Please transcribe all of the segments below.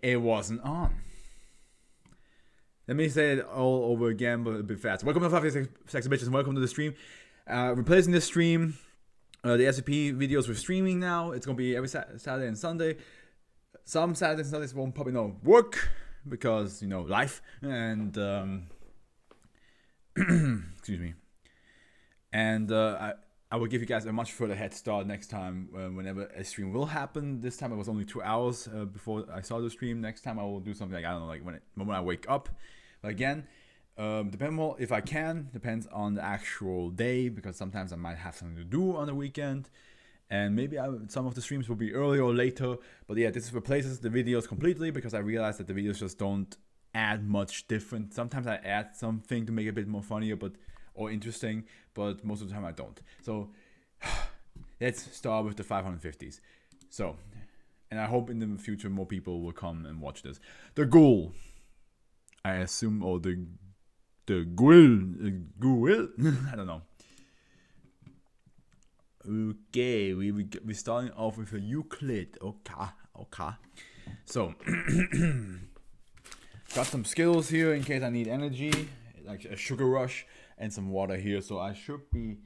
it wasn't on. Let me say it all over again, but a bit fast. Welcome to Fluffy Sex Bitches, and welcome to the stream. Replacing this stream, the SCP videos we're streaming now. It's going to be every Saturday and Sunday. Some Saturdays and Sundays won't probably not work because, life. And, excuse me. And I will give you guys a much further head start next time whenever a stream will happen. This time it was only 2 hours before I saw the stream. Next time I will do something like, I don't know, like when I wake up. But again, depends on if I can. Depends on the actual day, because sometimes I might have something to do on the weekend. And maybe some of the streams will be earlier or later. But yeah, this replaces the videos completely because I realized that the videos just don't add much different. Sometimes I add something to make it a bit more funnier or interesting, but most of the time I don't. So let's start with the 550s. So, and I hope in the future more people will come and watch this. The ghoul, I assume, or the ghoul, I don't know. Okay, we're starting off with a Euclid. Okay. So, got some skills here in case I need energy, like a sugar rush, and some water here. So I should be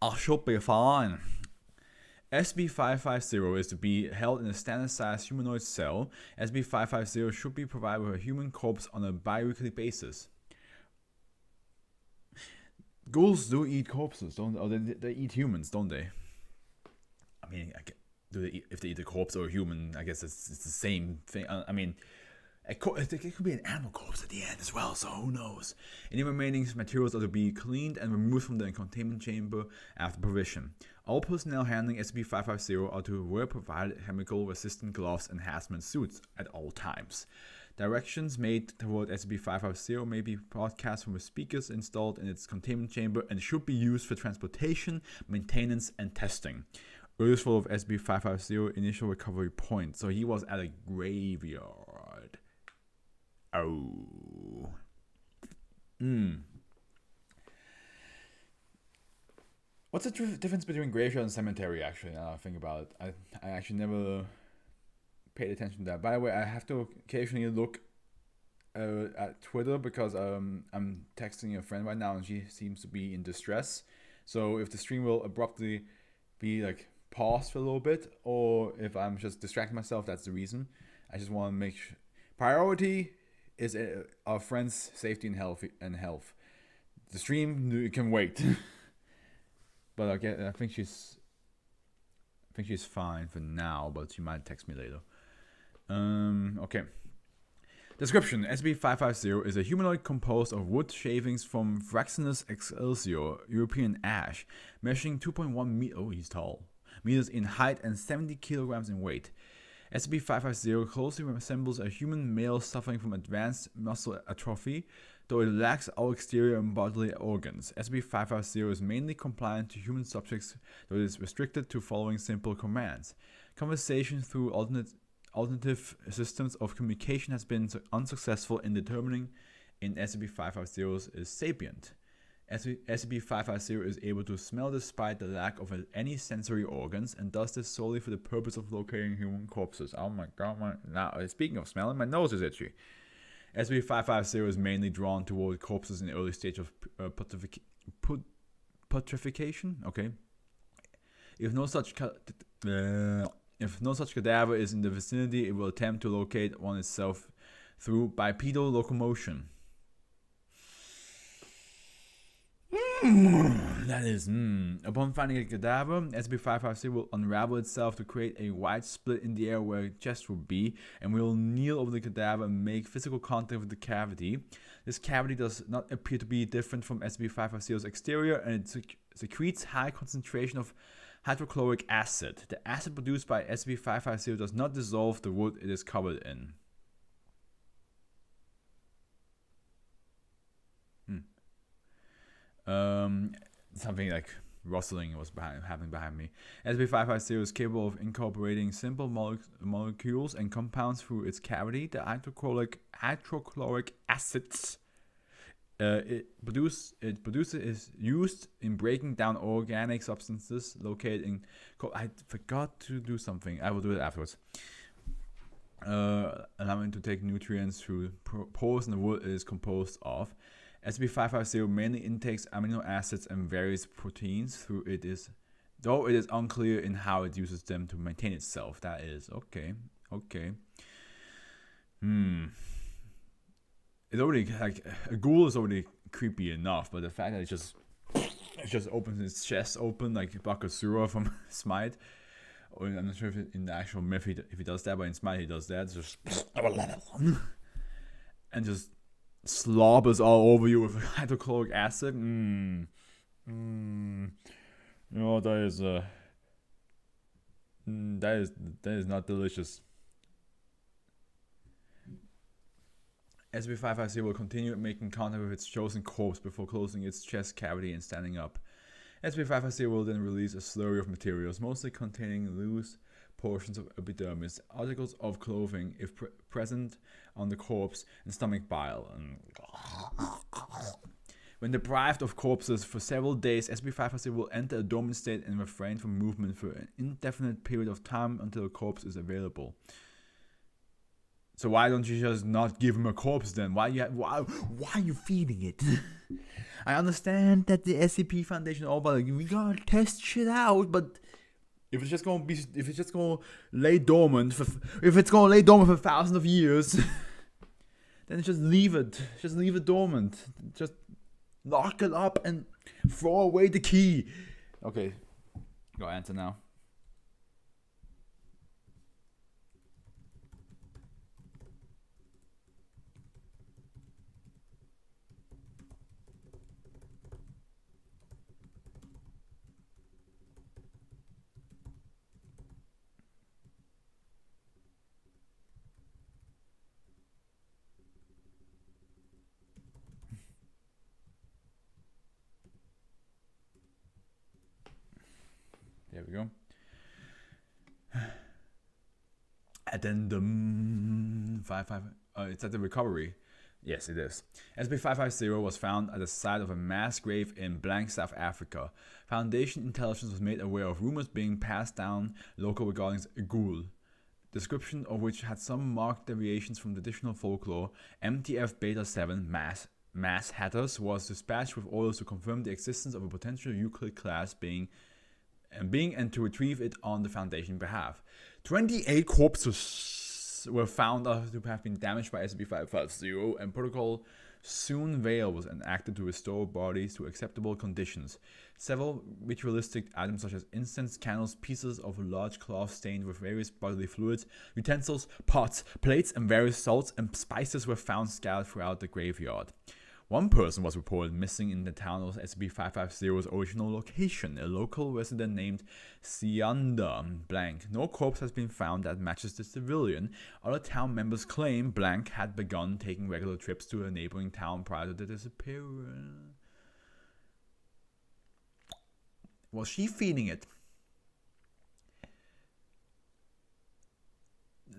fine. SB550 is to be held in a standard-sized humanoid cell. SB550 should be provided with a human corpse on a bi-weekly basis. Ghouls do eat corpses, don't they? Or they eat humans, don't they? I mean, if they eat a corpse or a human, I guess it's the same thing. I mean, it could be an animal corpse at the end as well, so who knows? Any remaining materials are to be cleaned and removed from the containment chamber after provision. All personnel handling SCP-550 are to wear provided chemical-resistant gloves and hazmat suits at all times. Directions made toward SCP-550 may be broadcast from the speakers installed in its containment chamber and should be used for transportation, maintenance, and testing. Earliest photo of SCP-550 initial recovery point. So he was at a graveyard. Oh. What's the difference between graveyard and cemetery, actually, now I think about it? I actually never paid attention to that. By the way, I have to occasionally look at Twitter because I'm texting a friend right now and she seems to be in distress. So if the stream will abruptly be like paused for a little bit, or if I'm just distracting myself, that's the reason. I just want to make sure. Priority is our friend's safety and health. The stream can wait. But I think she's fine for now, but she might text me later. Okay. Description: SCP-550 is a humanoid composed of wood shavings from Fraxinus excelsior, European ash, measuring 2.1 meters. Oh, he's tall. Meters in height and 70 kilograms in weight. SCP-550 closely resembles a human male suffering from advanced muscle atrophy, though it lacks all exterior and bodily organs. SCP-550 is mainly compliant to human subjects, though it is restricted to following simple commands. Conversation through alternative systems of communication has been unsuccessful in determining in SCP-550 is sapient. SCP-550 is able to smell despite the lack of any sensory organs, and does this solely for the purpose of locating human corpses. Oh my god, now speaking of smelling, my nose is itchy. SCP-550 is mainly drawn toward corpses in the early stage of putrefaction. Okay. If no such cadaver is in the vicinity, it will attempt to locate one itself through bipedal locomotion. That is, Upon finding a cadaver, SCP-550 will unravel itself to create a wide split in the air where a chest will be, and will kneel over the cadaver and make physical contact with the cavity. This cavity does not appear to be different from SCP-550's exterior, and it secretes high concentration of hydrochloric acid. The acid produced by SCP-550 does not dissolve the wood it is covered in. Something like rustling was happening behind me. SCP-550 is capable of incorporating simple molecules and compounds through its cavity. The hydrochloric acids it produces is used in breaking down organic substances located in. I forgot to do something. I will do it afterwards. allowing to take nutrients through pores in the wood it is composed of. SCP-550 mainly intakes amino acids and various proteins though it is unclear in how it uses them to maintain itself. That is okay. It's already like a ghoul is already creepy enough, but the fact that it just opens its chest open like Bakasura from Smite. Or I'm not sure if in the actual myth if he does that, but in Smite he does that. Just and just slobbers all over you with hydrochloric acid. That is not delicious. SCP-550 will continue making contact with its chosen corpse before closing its chest cavity and standing up. SCP-550 will then release a slurry of materials, mostly containing loose portions of epidermis, articles of clothing if present on the corpse, and stomach bile. When deprived of corpses for several days, SCP-550 will enter a dormant state and refrain from movement for an indefinite period of time until a corpse is available. So why don't you just not give him a corpse then? Why are you feeding it? I understand that the SCP Foundation all about like, we gotta test shit out, but if it's just gonna lay dormant for thousands of years, then just leave it. Just leave it dormant. Just lock it up and throw away the key. Okay, go answer now. There we go. Addendum 55. It's at the recovery. Yes, it is. SCP-550 was found at the site of a mass grave in blank South Africa. Foundation intelligence was made aware of rumors being passed down local regarding a ghoul, description of which had some marked deviations from traditional folklore. MTF Beta 7 Mass Hatters was dispatched with orders to confirm the existence of a potential Euclid class being and to retrieve it on the Foundation behalf. 28 corpses were found to have been damaged by SCP-550, and Protocol Soon Veil was enacted to restore bodies to acceptable conditions. Several ritualistic items such as incense, candles, pieces of large cloth stained with various bodily fluids, utensils, pots, plates, and various salts and spices were found scattered throughout the graveyard. One person was reported missing in the town of SCP-550's original location, a local resident named Sianda Blank. No corpse has been found that matches the civilian. Other town members claim Blank had begun taking regular trips to a neighboring town prior to the disappearance. Was she feeding it?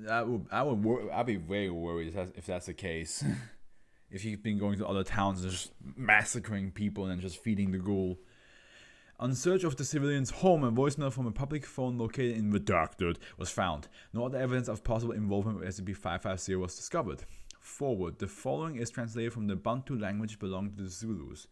I'd be very worried if that's the case. If you've been going to other towns and just massacring people and just feeding the ghoul. On search of the civilian's home, a voicemail from a public phone located in Redacted was found. No other evidence of possible involvement with SCP-550 was discovered. Forward. The following is translated from the Bantu language belonging to the Zulus.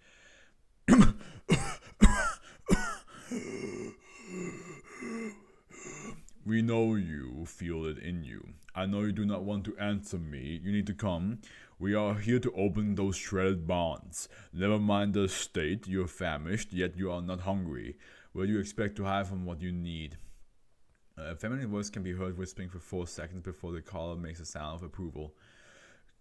We know you feel it in you. I know you do not want to answer me. You need to come. We are here to open those shredded bonds. Never mind the state. You're famished, yet you are not hungry. Where do you expect to hide from what you need? A feminine voice can be heard whispering for 4 seconds before the caller makes a sound of approval.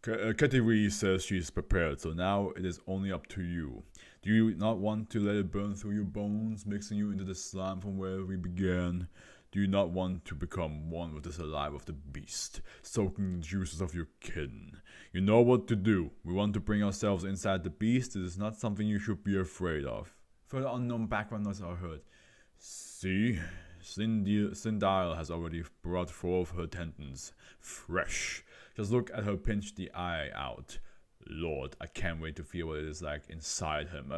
Katevi says she is prepared, so now it is only up to you. Do you not want to let it burn through your bones, mixing you into the slime from where we began? Do you not want to become one with the saliva of the beast, soaking the juices of your kin? You know what to do. We want to bring ourselves inside the beast. It is not something you should be afraid of. Further unknown background noise are heard. See? Sindile has already brought forth her tendons. Fresh. Just look at her pinch the eye out. Lord, I can't wait to feel what it is like inside him.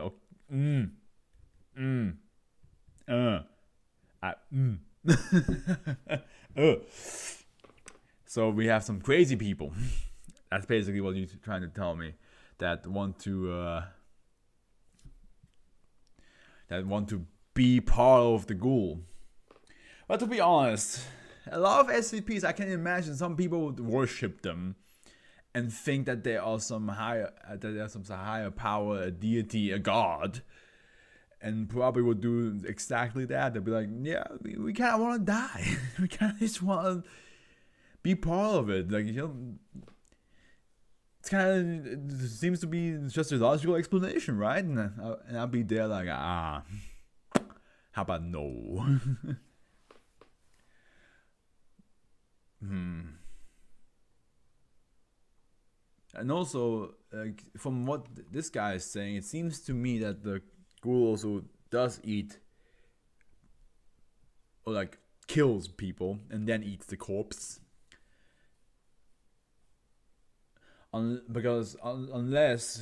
So we have some crazy people. That's basically what you're trying to tell me. That want to be part of the ghoul. But to be honest, a lot of SCPs, I can imagine some people would worship them and think that they are some higher power, a deity, a god, and probably would do exactly that. They'll be like, yeah, we kind of want to die. We kind of just want to be part of it. Like, it's kind of, it seems to be just a logical explanation, right? And I'll be there like, how about no? And also, from what this guy is saying, it seems to me that the ghoul also does eat, or like kills people and then eats the corpse. Because unless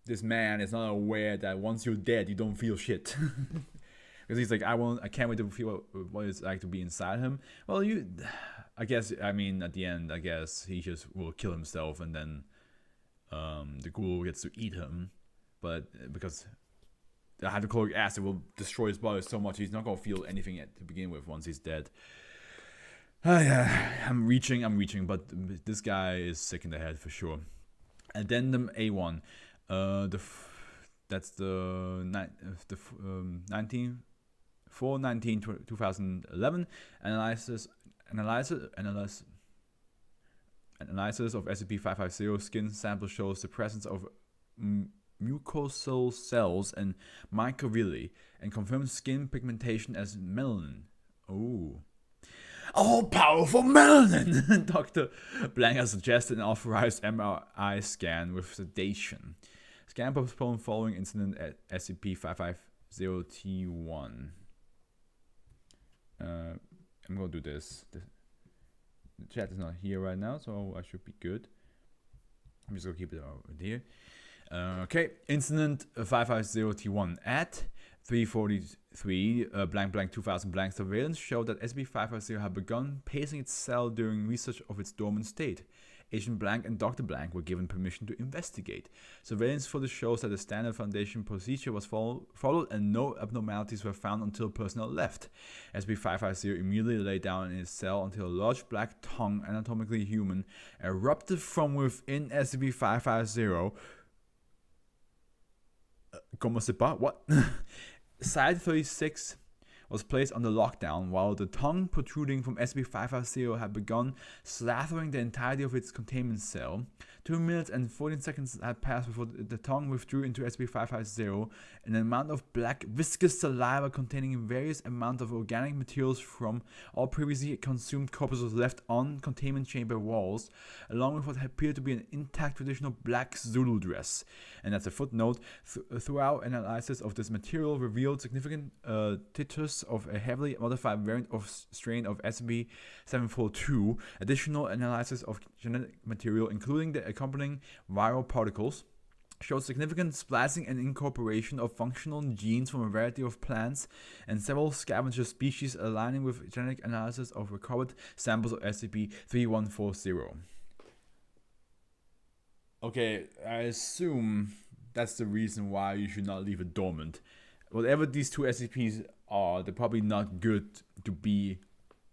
this man is not aware that once you're dead, you don't feel shit. Because he's like, I can't wait to feel what it's like to be inside him. Well, I guess, I mean, at the end, I guess he just will kill himself and then the ghoul gets to eat him. But because the hydrochloric acid will destroy his body so much, he's not going to feel anything to begin with once he's dead. Yeah, I'm reaching, but this guy is sick in the head for sure. Addendum A1. That's the 2011 analysis of SCP-550 skin sample shows the presence of mucosal cells and microvilli and confirms skin pigmentation as melanin. Oh. All-powerful melanin! Dr. Blank has suggested an authorized MRI scan with sedation. Scan postponed following incident at SCP-550-T1. I'm going to do this. The chat is not here right now, so I should be good. I'm just going to keep it over here. Okay, incident 550-T1 at 343 blank 2000 blank surveillance showed that SCP-550 had begun pacing its cell during research of its dormant state. Agent Blank and Dr. Blank were given permission to investigate. Surveillance footage shows that the standard Foundation procedure was followed and no abnormalities were found until personnel left. SCP-550 immediately lay down in its cell until a large black tongue, anatomically human, erupted from within SCP-550. Comment c'est pas? What? Site 36 was placed under lockdown while the tongue protruding from SCP-550 had begun slathering the entirety of its containment cell. 2 minutes and 14 seconds had passed before the tongue withdrew into SCP-550 and an amount of black viscous saliva containing various amounts of organic materials from all previously consumed corpses was left on containment chamber walls, along with what appeared to be an intact traditional black Zulu dress. And as a footnote, throughout analysis of this material revealed significant titers of a heavily modified variant of strain of SCP-742. Additional analysis of genetic material, including the accompanying viral particles, showed significant splicing and incorporation of functional genes from a variety of plants and several scavenger species, aligning with genetic analysis of recovered samples of SCP-3140. Okay, I assume that's the reason why you should not leave it dormant. Whatever these two SCPs are, they're probably not good to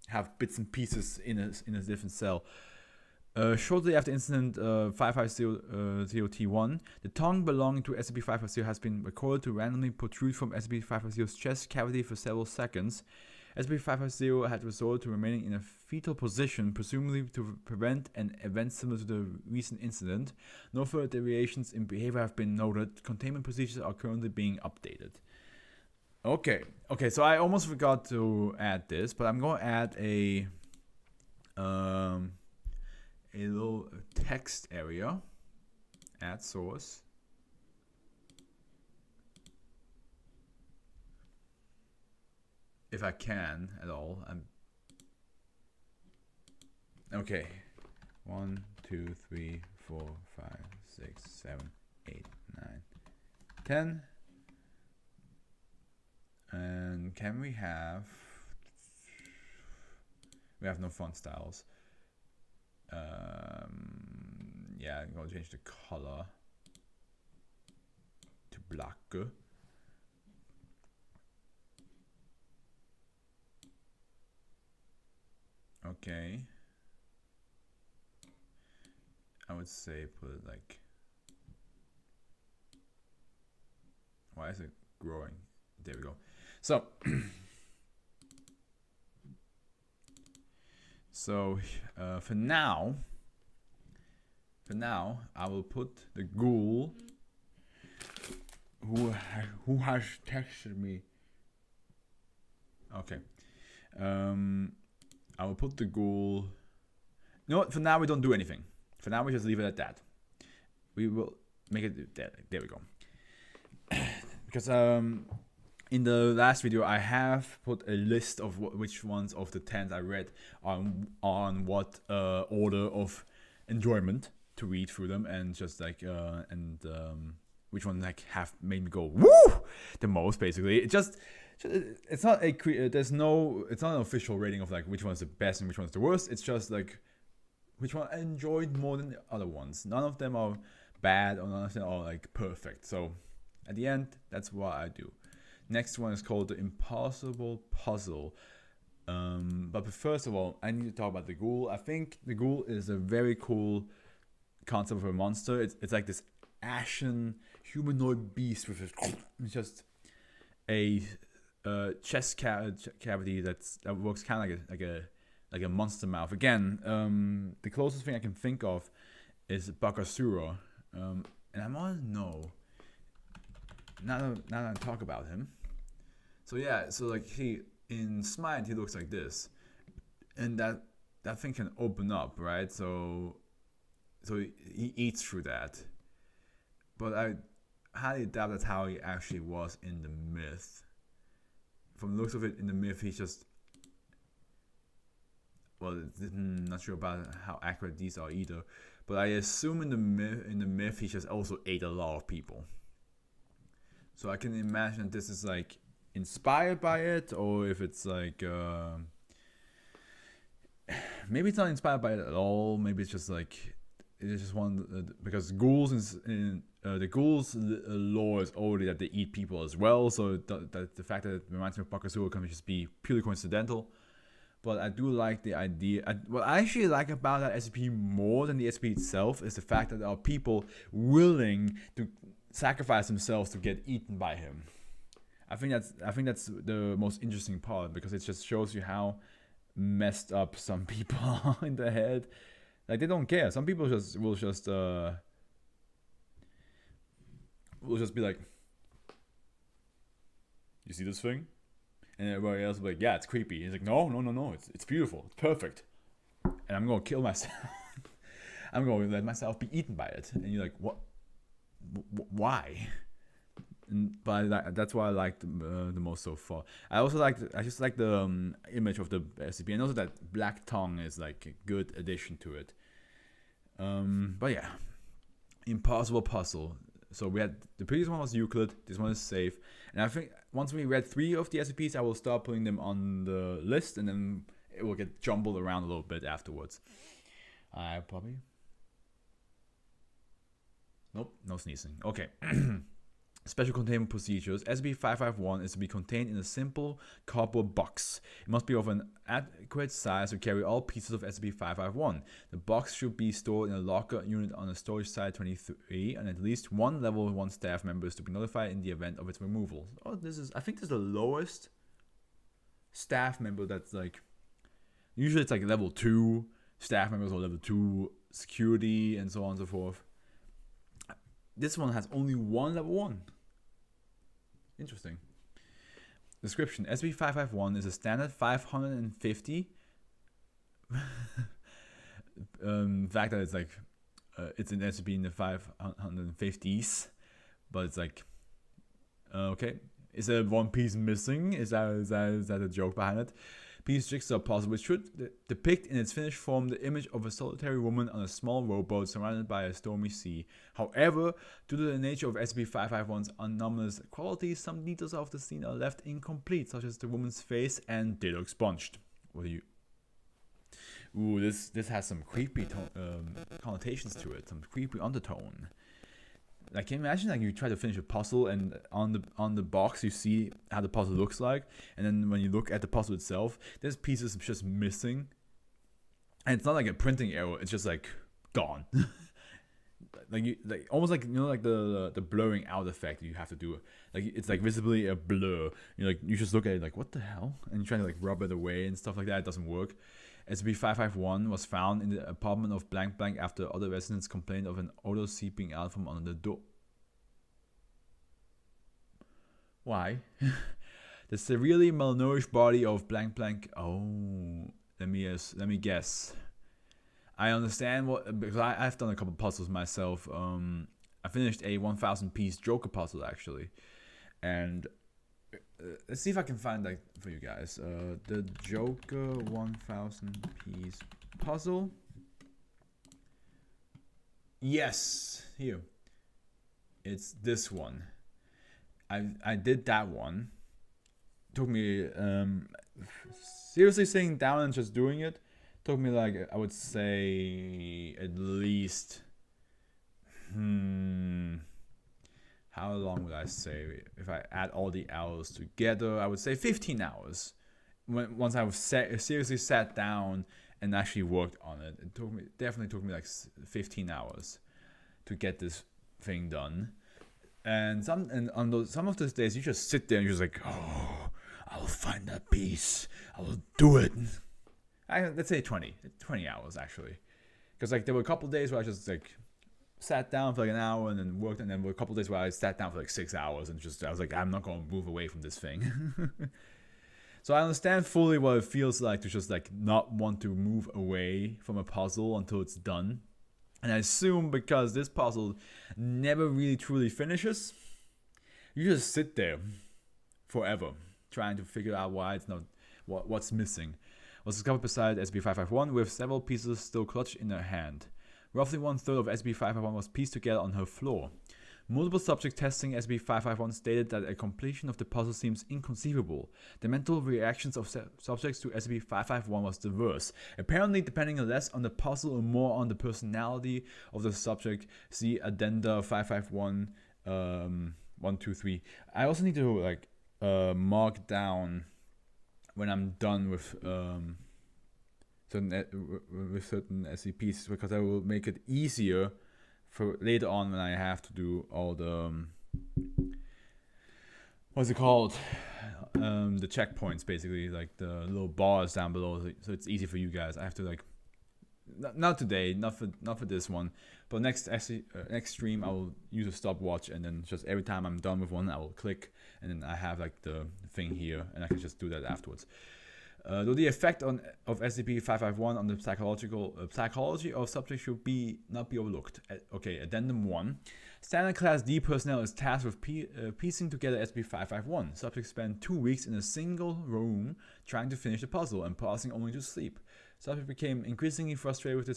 have bits and pieces in a different cell. Shortly after incident 550-T1, the tongue belonging to SCP-550 has been recorded to randomly protrude from SCP-550's chest cavity for several seconds. SCP-550 had resorted to remaining in a fetal position, presumably to prevent an event similar to the recent incident. No further deviations in behavior have been noted. Containment procedures are currently being updated. Okay, so I almost forgot to add this, but I'm going to add a little text area. Add source. If I can at all. Okay. 1, 2, 3, 4, 5, 6, 7, 8, 9, 10. And can we have no font styles. Yeah, I'm gonna change the color to black. Okay. I would say put it like, why is it growing? There we go. So so for now I will put the ghoul who has texted me. Okay. I will put the ghoul. You know what? For now we don't do anything. For now we just leave it at that. We will make it there. There we go. Because in the last video I have put a list of which ones of the 10 I read on what order of enjoyment to read through them, and just like which one like have made me go woo the most. Basically, it's not it's not an official rating of like which one's the best and which one's the worst. It's just like which one I enjoyed more than the other ones. None of them are bad or none of them are like perfect. So at the end, that's what I do. Next one is called the Impossible Puzzle. But first of all, I need to talk about the ghoul. I think the ghoul is a very cool concept of a monster. It's like this ashen humanoid beast with just a chest cavity that works kind of like a monster mouth. Again, the closest thing I can think of is Bakasura, and I want to know now that I talk about him. So yeah, so like in Smite he looks like this, and that thing can open up, right? So he eats through that, but I highly doubt that's how he actually was in the myth. From the looks of it, in the myth he's just, well, not sure about how accurate these are either, but I assume in the myth he just also ate a lot of people. So I can imagine this is like inspired by it, or if it's like maybe it's not inspired by it at all. Maybe it's just like it's just one because ghouls in the ghouls lore is already that they eat people as well. So the fact that it reminds me of Bakasura can just be purely coincidental. But I do like the idea. What I actually like about that SCP more than the SCP itself is the fact that there are people willing to sacrifice themselves to get eaten by him. I think that's the most interesting part, because it just shows you how messed up some people are in the head. Like, they don't care. Some people will just be like, you see this thing? And everybody else will be like, yeah, it's creepy. He's like, no, it's beautiful, it's perfect. And I'm gonna kill myself. I'm gonna let myself be eaten by it. And you're like, what? Why? But that's what I liked the most so far. I just like the image of the SCP, and also that black tongue is like a good addition to it. But yeah, Impossible Puzzle. So we had the previous one was Euclid. This one is safe, and I think once we read 3 of the SCPs, I will start putting them on the list, and then it will get jumbled around a little bit afterwards. I probably. Nope, no sneezing. Okay. Special containment procedures. SCP-551 is to be contained in a simple cardboard box. It must be of an adequate size to carry all pieces of SCP-551. The box should be stored in a locker unit on the storage site 23, and at least one level 1 staff member is to be notified in the event of its removal. Oh, I think this is the lowest staff member that's like, usually it's like level 2 staff members or level 2 security and so on and so forth. This one has only one level 1. Interesting. Description. SCP-551 is a standard 550. Fact that it's like it's an SCP in the 550s, but it's like okay. Is there one piece missing? Is that a joke behind it? Piece jigsaw puzzle, which should depict in its finished form the image of a solitary woman on a small rowboat surrounded by a stormy sea. However, due to the nature of SCP-551's anomalous qualities, some details of the scene are left incomplete, such as the woman's face and dildo expunged. ooh, this has some creepy connotations to it, some creepy undertone. Like, can you imagine like you try to finish a puzzle and on the box you see how the puzzle looks like, and then when you look at the puzzle itself, there's pieces just missing, and it's not like a printing error; it's just like gone. like almost like, you know, like the blurring out effect you have to do. Like it's like visibly a blur. You just look at it like, what the hell, and you're trying to like rub it away and stuff like that. It doesn't work. SCP-551 was found in the apartment of blank blank after other residents complained of an odor seeping out from under the door. Why? The severely malnourished body of blank blank. Oh, let me guess. I understand what, because I've done a couple puzzles myself. I finished a 1,000 piece Joker puzzle actually, and let's see if I can find that for you guys. The Joker 1,000 piece puzzle. Yes, here. It's this one. I did that one. Took me seriously sitting down and just doing it. Took me like, I would say at least how long would I say? If I add all the hours together, I would say 15 hours. Once I was seriously sat down and actually worked on it, definitely took me like 15 hours to get this thing done. And some of those days, you just sit there and you're just like, oh, I will find that piece. I will do it. Let's say 20 hours actually, because like there were a couple days where I just like sat down for like an hour and then worked, and then there were a couple days where I sat down for like 6 hours and I was like, I'm not going to move away from this thing. So I understand fully what it feels like to just like not want to move away from a puzzle until it's done. And I assume because this puzzle never really truly finishes, you just sit there forever trying to figure out why it's not what's missing. Was discovered beside SCP-551 with several pieces still clutched in her hand. Roughly 1/3 of SCP-551 was pieced together on her floor. Multiple subjects testing SCP-551 stated that a completion of the puzzle seems inconceivable. The mental reactions of subjects to SCP-551 was diverse, apparently depending less on the puzzle and more on the personality of the subject. See Addenda 551 1, 2, 3. I also need to like mark down when I'm done with certain SCPs, because I will make it easier for later on when I have to do all the what's it called, the checkpoints, basically like the little bars down below, so it's easy for you guys. I have to like not today, not for this one, but next stream I will use a stopwatch, and then just every time I'm done with one I will click, and then I have like the thing here and I can just do that afterwards. Though the effect of SCP-551 on the psychology of subjects should not be overlooked. Okay, Addendum 1. Standard Class D personnel is tasked with piecing together SCP-551. Subjects spend 2 weeks in a single room trying to finish the puzzle and pausing only to sleep. Subject became increasingly frustrated with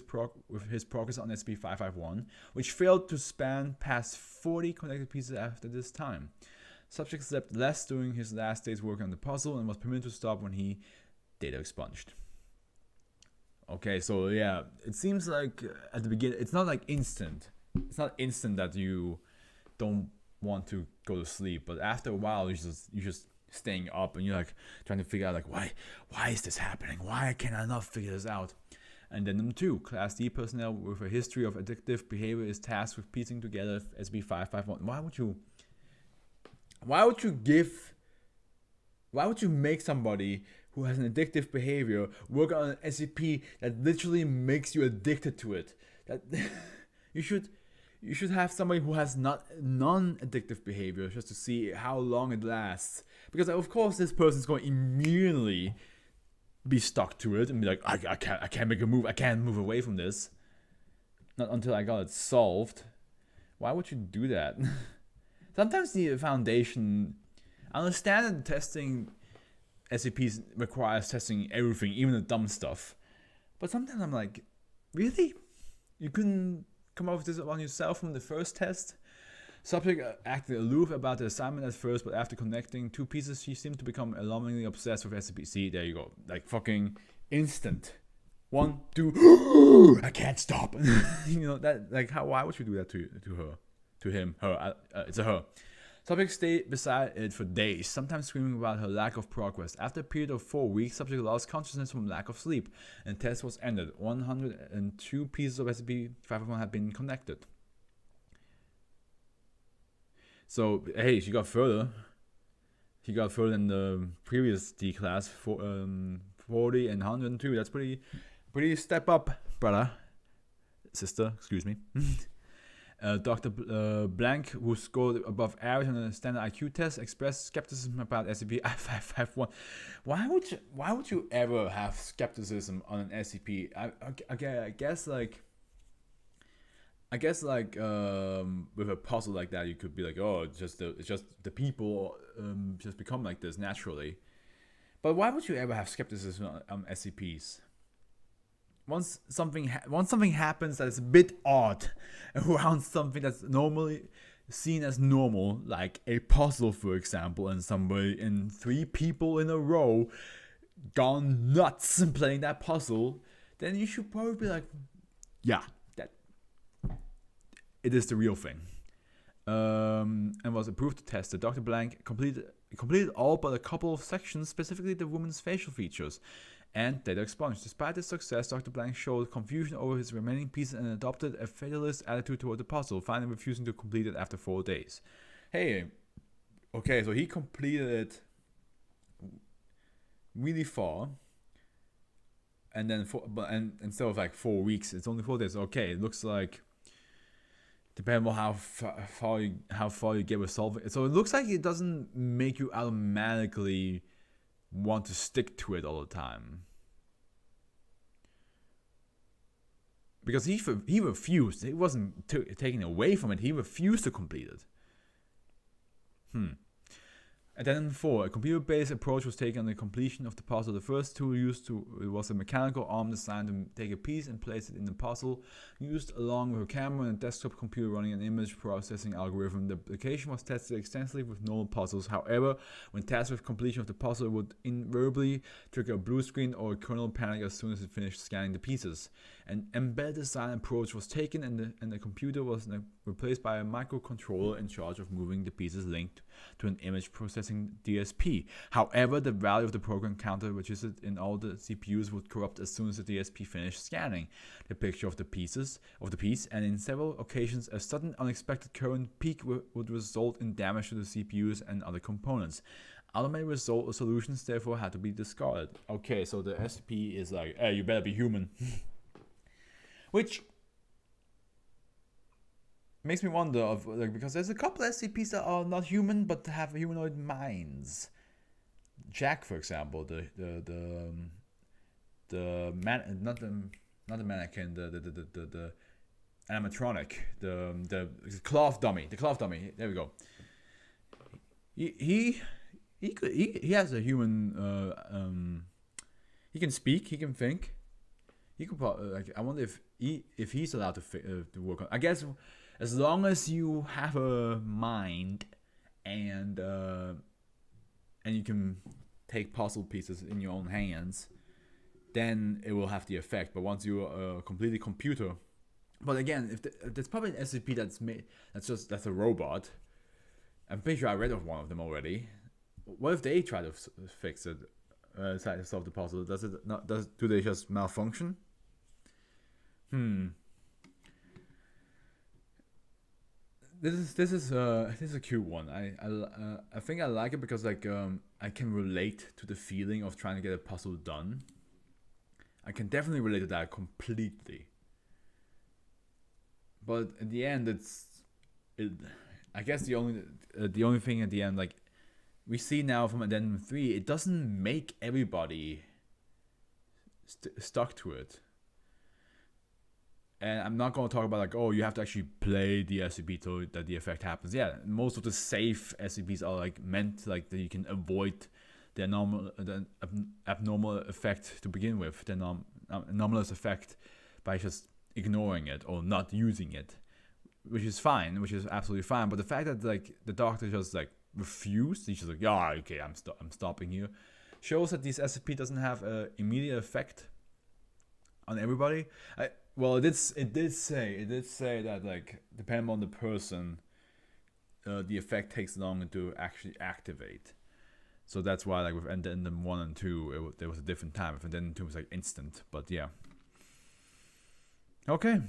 his progress on SCP-551, which failed to span past 40 connected pieces after this time. Subject slept less during his last day's work on the puzzle and was permitted to stop when he data expunged. Okay, so yeah, it seems like at the beginning, it's not like instant. It's not instant that you don't want to go to sleep, but after a while, you're just staying up and you're like trying to figure out like why is this happening? Why can I not figure this out? And then number 2, Class D personnel with a history of addictive behavior is tasked with piecing together SCP-551. Why would you make somebody who has an addictive behavior work on an SCP that literally makes you addicted to it? That you should have somebody who has non-addictive behavior just to see how long it lasts. Because of course this person's going to immediately be stuck to it and be like, I can't make a move. I can't move away from this. Not until I got it solved. Why would you do that? Sometimes the Foundation, I understand that testing SCPs requires testing everything, even the dumb stuff. But sometimes I'm like, really? You couldn't come up with this on yourself from the first test? Subject acted aloof about the assignment at first, but after connecting 2 pieces, she seemed to become alarmingly obsessed with SCP. See, there you go. Like fucking instant. 1, 2, I can't stop. You know that, like, how? Why would you do that to her, to him, her? It's a her. Subject stayed beside it for days, sometimes screaming about her lack of progress. After a period of 4 weeks, subject lost consciousness from lack of sleep, and test was ended. 102 pieces of SCP-551 had been connected. So hey, she got further. She got further than the previous D class, 40 and 102. That's pretty step up, brother, sister. Excuse me. Dr. Blank, who scored above average on the standard IQ test, expressed skepticism about SCP-551. Why would you ever have skepticism on an SCP? I guess with a puzzle like that, you could be like, oh, it's just the people just become like this naturally. But why would you ever have skepticism on SCPs? Once something happens that is a bit odd around something that's normally seen as normal, like a puzzle, for example, and 3 people in a row gone nuts and playing that puzzle, then you should probably be like, yeah, that it is the real thing. And was approved to test it. Dr. Blank completed all but a couple of sections, specifically the woman's facial features and data expunged. Despite this success, Dr. Blank showed confusion over his remaining pieces and adopted a fatalist attitude toward the puzzle, finally refusing to complete it after 4 days. Hey, okay, so he completed it really far, and then instead of like 4 weeks, it's only 4 days. Okay, it looks like, depending on how far you get with solving it. So it looks like it doesn't make you automatically want to stick to it all the time, because he refused. It wasn't taken away from it. He refused to complete it. And then 4, a computer-based approach was taken on the completion of the puzzle. The first tool used was a mechanical arm designed to take a piece and place it in the puzzle, used along with a camera and a desktop computer running an image processing algorithm. The application was tested extensively with normal puzzles. However, when tasked with completion of the puzzle, it would invariably trigger a blue screen or a kernel panic as soon as it finished scanning the pieces. An embedded design approach was taken, and the computer was replaced by a microcontroller in charge of moving the pieces linked to an image processing DSP. However, the value of the program counter registered in all the CPUs would corrupt as soon as the DSP finished scanning the picture of the piece, and in several occasions, a sudden unexpected current peak would result in damage to the CPUs and other components. Automated solutions therefore had to be discarded. Okay, so the SCP is like, hey, you better be human. Which makes me wonder because there's a couple of SCPs that are not human but have humanoid minds. Jack, for example, the man, not the mannequin, the animatronic, the cloth dummy. There we go. He has a human. He can speak. He can think. He could probably, I wonder if he's allowed to work on. I guess as long as you have a mind and you can take puzzle pieces in your own hands, then it will have the effect. But once you're a completely computer, but again, if there's probably an SCP that's a robot. I'm pretty sure I read of one of them already. What if they try to fix it, try to solve the puzzle? Do they just malfunction? This is a cute one. I think I like it because I can relate to the feeling of trying to get a puzzle done. I can definitely relate to that completely. But in the end, I guess the only thing at the end, like we see now from Addendum 3, it doesn't make everybody stuck to it. And I'm not going to talk about like, oh, you have to actually play the SCP so that the effect happens. Yeah, most of the safe SCPs are like meant like that you can avoid the abnormal effect to begin with, the anomalous effect, by just ignoring it or not using it, which is fine, which is absolutely fine. But the fact that like the doctor just like refused, he's just like, yeah, okay, I'm stopping here, shows that this SCP doesn't have an immediate effect on everybody. Well, it did say that, like, depending on the person, the effect takes longer to actually activate. So that's why, like, with Addendum 1 and 2, there was a different time. If Addendum 2 was like instant, but yeah. Okay.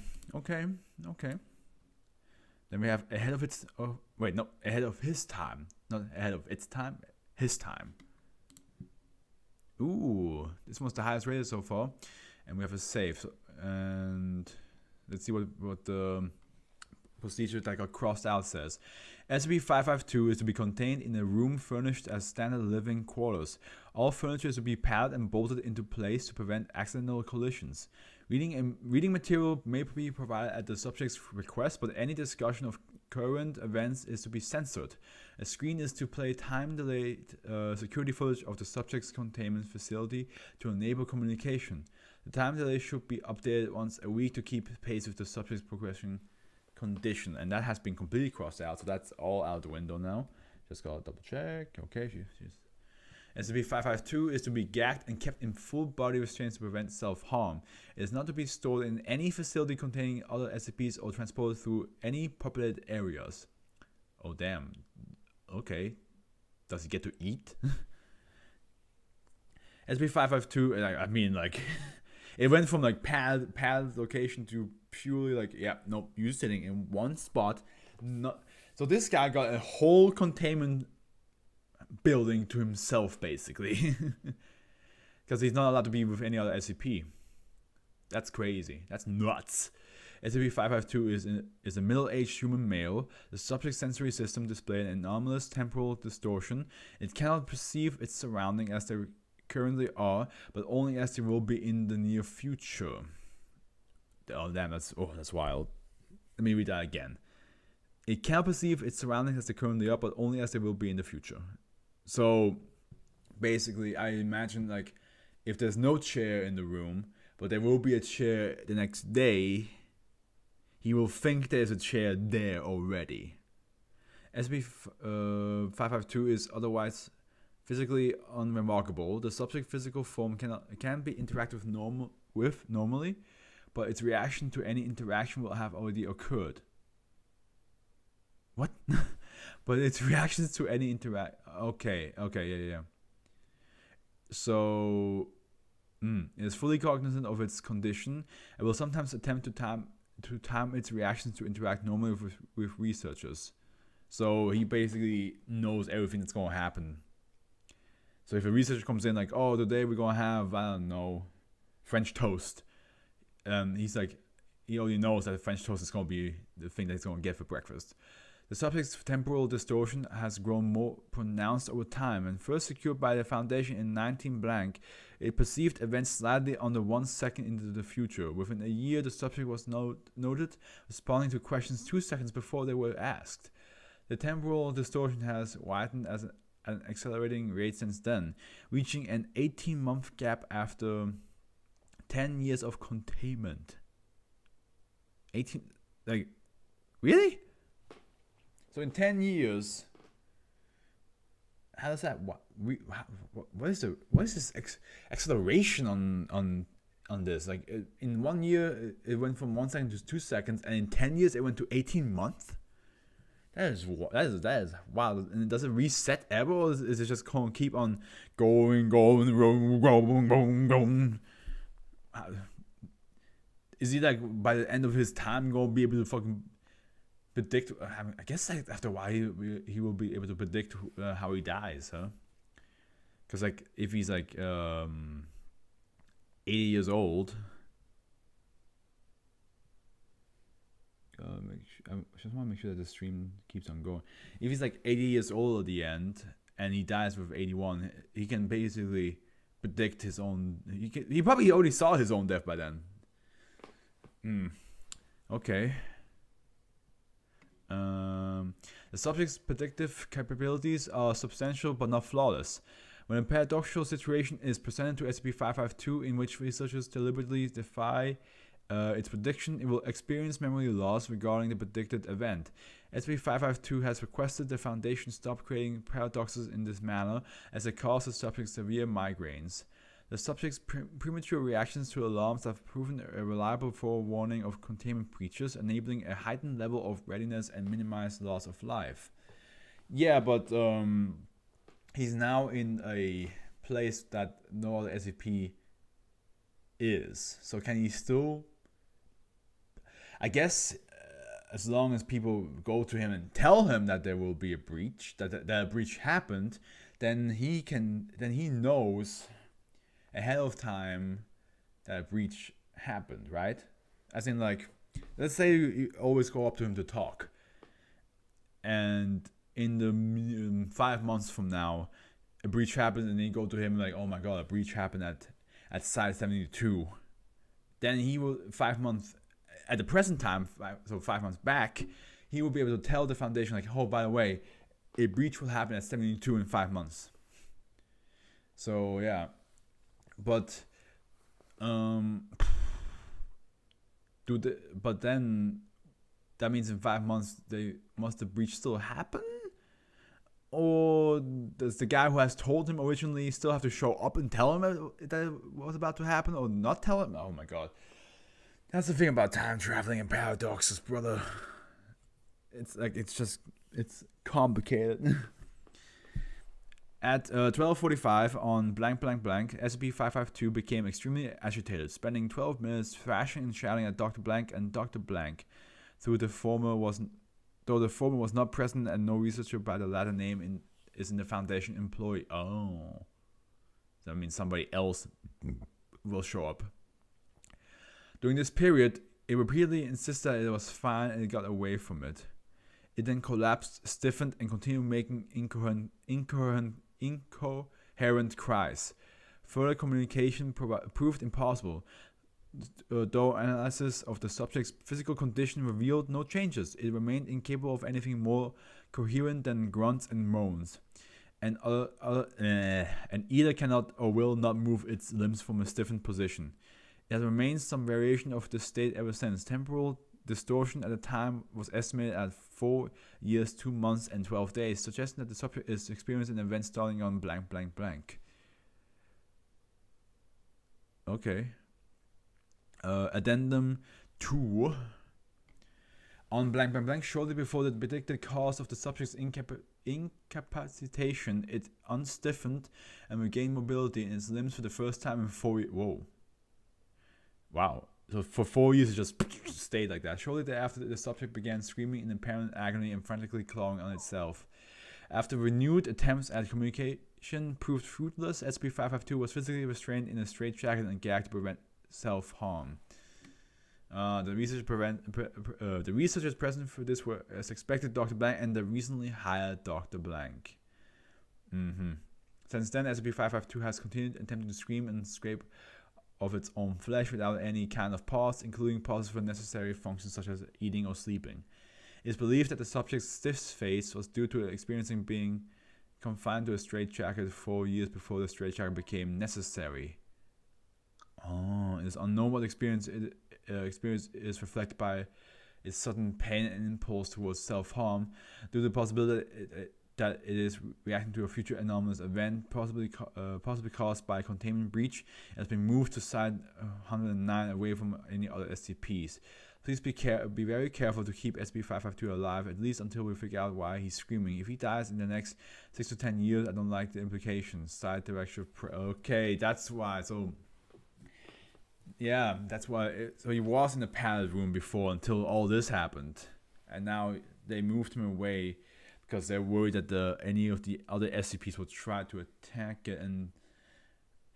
Then we have ahead of its. Oh wait, no, ahead of his time, not ahead of its time. His time. Ooh, this was the highest rated so far, and we have a save. And let's see what the procedure that got crossed out says. SCP-552 is to be contained in a room furnished as standard living quarters. All furniture is to be padded and bolted into place to prevent accidental collisions. Reading material may be provided at the subject's request, but any discussion of current events is to be censored. A screen is to play time-delayed security footage of the subject's containment facility to enable communication. The time delay should be updated once a week to keep pace with the subject's progression condition, and that has been completely crossed out, so that's all out the window now. Just gotta double check. Okay, she's SCP-552 is to be gagged and kept in full body restraints to prevent self-harm. It is not to be stored in any facility containing other SCPs or transported through any populated areas. Oh damn. Okay. Does he get to eat? SCP-552, I mean, like, it went from like pad location to purely like, yeah, nope, you're sitting in one spot. So this guy got a whole containment building to himself, basically. Because he's not allowed to be with any other SCP. That's crazy. That's nuts. SCP-552 is a middle-aged human male. The subject's sensory system displays an anomalous temporal distortion. It cannot perceive its surroundings as they currently are, but only as they will be in the near future. Oh damn, that's wild. Let me read that again. It cannot perceive its surroundings as they currently are, but only as they will be in the future. So basically, I imagine, like, if there's no chair in the room, but there will be a chair the next day, he will think there's a chair there already. SCP-552 is otherwise physically unremarkable. The subject's physical form can be interacted with normally, but its reaction to any interaction will have already occurred. What? But its reactions to any Okay, yeah. So, it is fully cognizant of its condition and will sometimes attempt to time its reactions to interact normally with researchers. So he basically knows everything that's going to happen. So if a researcher comes in like, oh, today we're going to have, I don't know, French toast. He's like, he already knows that French toast is going to be the thing that he's going to get for breakfast. The subject's temporal distortion has grown more pronounced over time, and first secured by the Foundation in 19 blank, it perceived events slightly under 1 second into the future. Within a year, the subject was noted responding to questions 2 seconds before they were asked. The temporal distortion has widened at an accelerating rate since then, reaching an 18-month gap after 10 years of containment. 18, like, really? So in 10 years, how does that? What is this acceleration on this? Like, in 1 year, it went from 1 second to 2 seconds, and in 10 years, it went to 18 months. That is wild. And does it reset ever, or is it just going to keep on going? Is he like by the end of his time going to be able to fucking predict? I guess like after a while he will be able to predict how he dies, huh? Because like if he's like 80 years old, I just want to make sure that the stream keeps on going. If he's like 80 years old at the end and he dies with 81, he can basically predict his own. He probably already saw his own death by then. Okay. The subject's predictive capabilities are substantial but not flawless. When a paradoxical situation is presented to SCP-552 in which researchers deliberately defy its prediction, it will experience memory loss regarding the predicted event. SCP-552 has requested the Foundation stop creating paradoxes in this manner as it causes subjects severe migraines. The subject's premature reactions to alarms have proven a reliable forewarning of containment breaches, enabling a heightened level of readiness and minimized loss of life. Yeah, but he's now in a place that no other SCP is. So can he still... I guess as long as people go to him and tell him that there will be a breach, that a breach happened, then he knows ahead of time that a breach happened, right? As in, like, let's say you always go up to him to talk, and in the 5 months from now, a breach happened, and then you go to him like, oh my god, a breach happened at site 72. Then he will 5 months at the present time, so 5 months back, he will be able to tell the Foundation like, oh, by the way, a breach will happen at 72 in 5 months. So yeah. But but then that means in 5 months must the breach still happen? Or does the guy who has told him originally still have to show up and tell him that it was about to happen, or not tell him? Oh my god. That's the thing about time traveling and paradoxes, brother. It's like, it's complicated. At 12:45 on blank blank blank, SCP-552 became extremely agitated, spending 12 minutes thrashing and shouting at Dr. Blank and Dr. Blank. Though the former was not present and no researcher by the latter name is in the Foundation employ. Oh. That means somebody else will show up. During this period, it repeatedly insisted that it was fine and it got away from it. It then collapsed, stiffened, and continued making incoherent cries. Further communication proved impossible, though analysis of the subject's physical condition revealed no changes. It remained incapable of anything more coherent than grunts and moans, and either cannot or will not move its limbs from a stiffened position. It has remained some variation of this state ever since. Temporal distortion at the time was estimated at 4 years, 2 months, and 12 days, suggesting that the subject is experiencing an event starting on blank blank blank. Okay. Addendum 2. On blank blank blank, shortly before the predicted cause of the subject's incapacitation, it unstiffened and regained mobility in its limbs for the first time in 4 years. Whoa. Wow. So for 4 years, it just stayed like that. Shortly thereafter, the subject began screaming in apparent agony and frantically clawing on itself. After renewed attempts at communication proved fruitless, SCP-552 was physically restrained in a straitjacket and gagged to prevent self-harm. The researchers present for this were, as expected, Dr. Blank and the recently hired Dr. Blank. Since then, SCP-552 has continued attempting to scream and scrape of its own flesh without any kind of pause, including pauses for necessary functions such as eating or sleeping. It is believed that the subject's stiff face was due to experiencing being confined to a straitjacket 4 years before the straitjacket became necessary. It is unknown what experience is reflected by its sudden pain and impulse towards self-harm, due to the possibility that it is reacting to a future anomalous event, possibly caused by a containment breach. It has been moved to Site 109 away from any other SCPs. Please be very careful to keep SCP-552 alive, at least until we figure out why he's screaming. If he dies in the next 6 to 10 years, I don't like the implications. Site Director... Okay, that's why. So, yeah, that's why. So he was in the pallet room before until all this happened. And now they moved him away because they're worried that any of the other SCPs will try to attack it,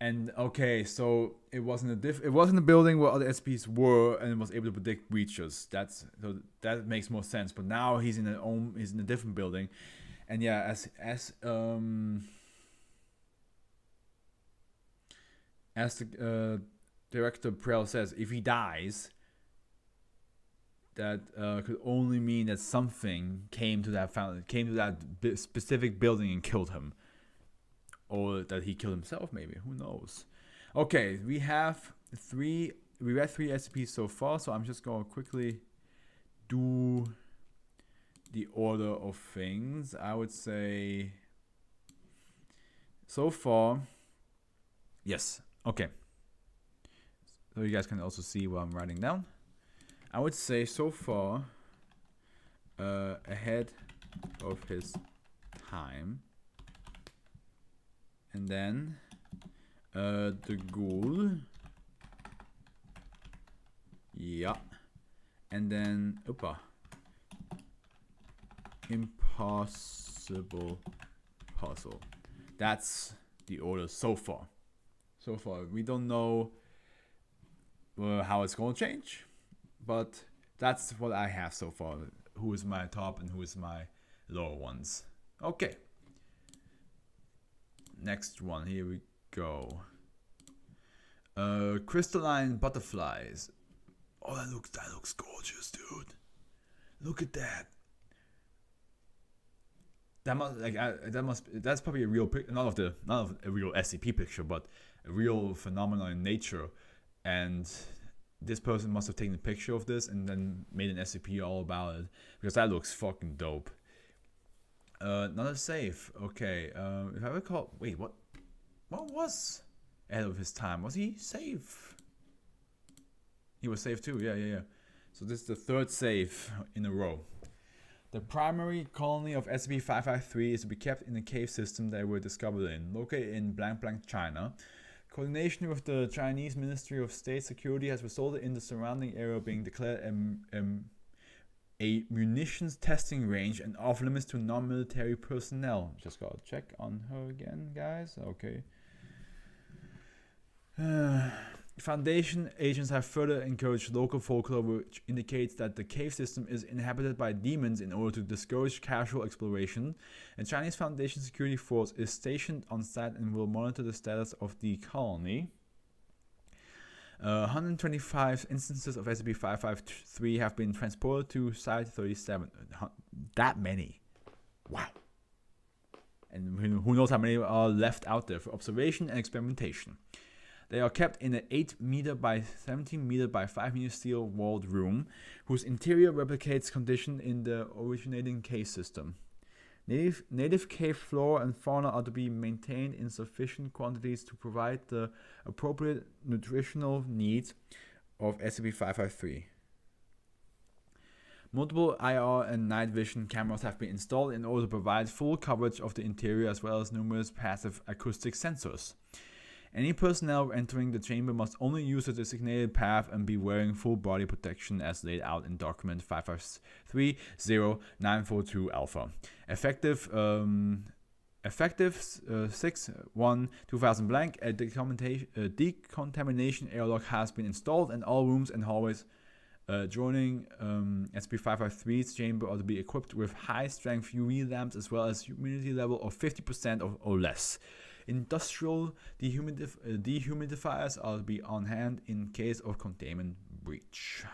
and okay, so it wasn't a building where other SCPs were, and it was able to predict breaches. That makes more sense. But now he's in a different building, and yeah, as the Director Prell says, if he dies, that could only mean that something came to that specific building and killed him, or that he killed himself. Maybe, who knows? Okay, we read 3 SCPs so far, so I'm just gonna quickly do the order of things. I would say so far, yes, Okay. So you guys can also see what I'm writing down. I would say so far ahead of his time. And then the ghoul. Yeah. And then impossible puzzle. That's the order so far. So far, we don't know how it's going to change, but that's what I have so far. Who is my top and who is my lower ones. Okay. Next one, here we go. Crystalline butterflies. Oh, that looks gorgeous, dude. Look at that. That's probably a real not of a real SCP picture, but a real phenomenon in nature. And this person must have taken a picture of this and then made an SCP all about it, because that looks fucking dope. Another safe. Okay. If I recall, wait, what was ahead of his time? Was he safe? He was safe too. Yeah. So this is the third save in a row. The primary colony of SCP-553 is to be kept in a cave system they were discovered in, located in blank blank China. Coordination with the Chinese Ministry of State Security has resulted in the surrounding area being declared a munitions testing range and off limits to non-military personnel. Just gotta check on her again, guys. Okay. Foundation agents have further encouraged local folklore, which indicates that the cave system is inhabited by demons in order to discourage casual exploration. A Chinese Foundation security force is stationed on site and will monitor the status of the colony. 125 instances of SCP-553 have been transported to Site 37. That many. Wow. And who knows how many are left out there for observation and experimentation. They are kept in an 8 meter by 17 meter by 5 meter steel walled room, whose interior replicates condition in the originating cave system. Native cave flora and fauna are to be maintained in sufficient quantities to provide the appropriate nutritional needs of SCP-553. Multiple IR and night vision cameras have been installed in order to provide full coverage of the interior, as well as numerous passive acoustic sensors. Any personnel entering the chamber must only use a designated path and be wearing full body protection as laid out in document 5530942 Alpha. Effective 6/1/2000 blank. A decontamination airlock has been installed, and all rooms and hallways joining SCP-553's chamber are to be equipped with high-strength UV lamps, as well as humidity level of 50% or less. Industrial dehumidifiers are to be on hand in case of containment breach.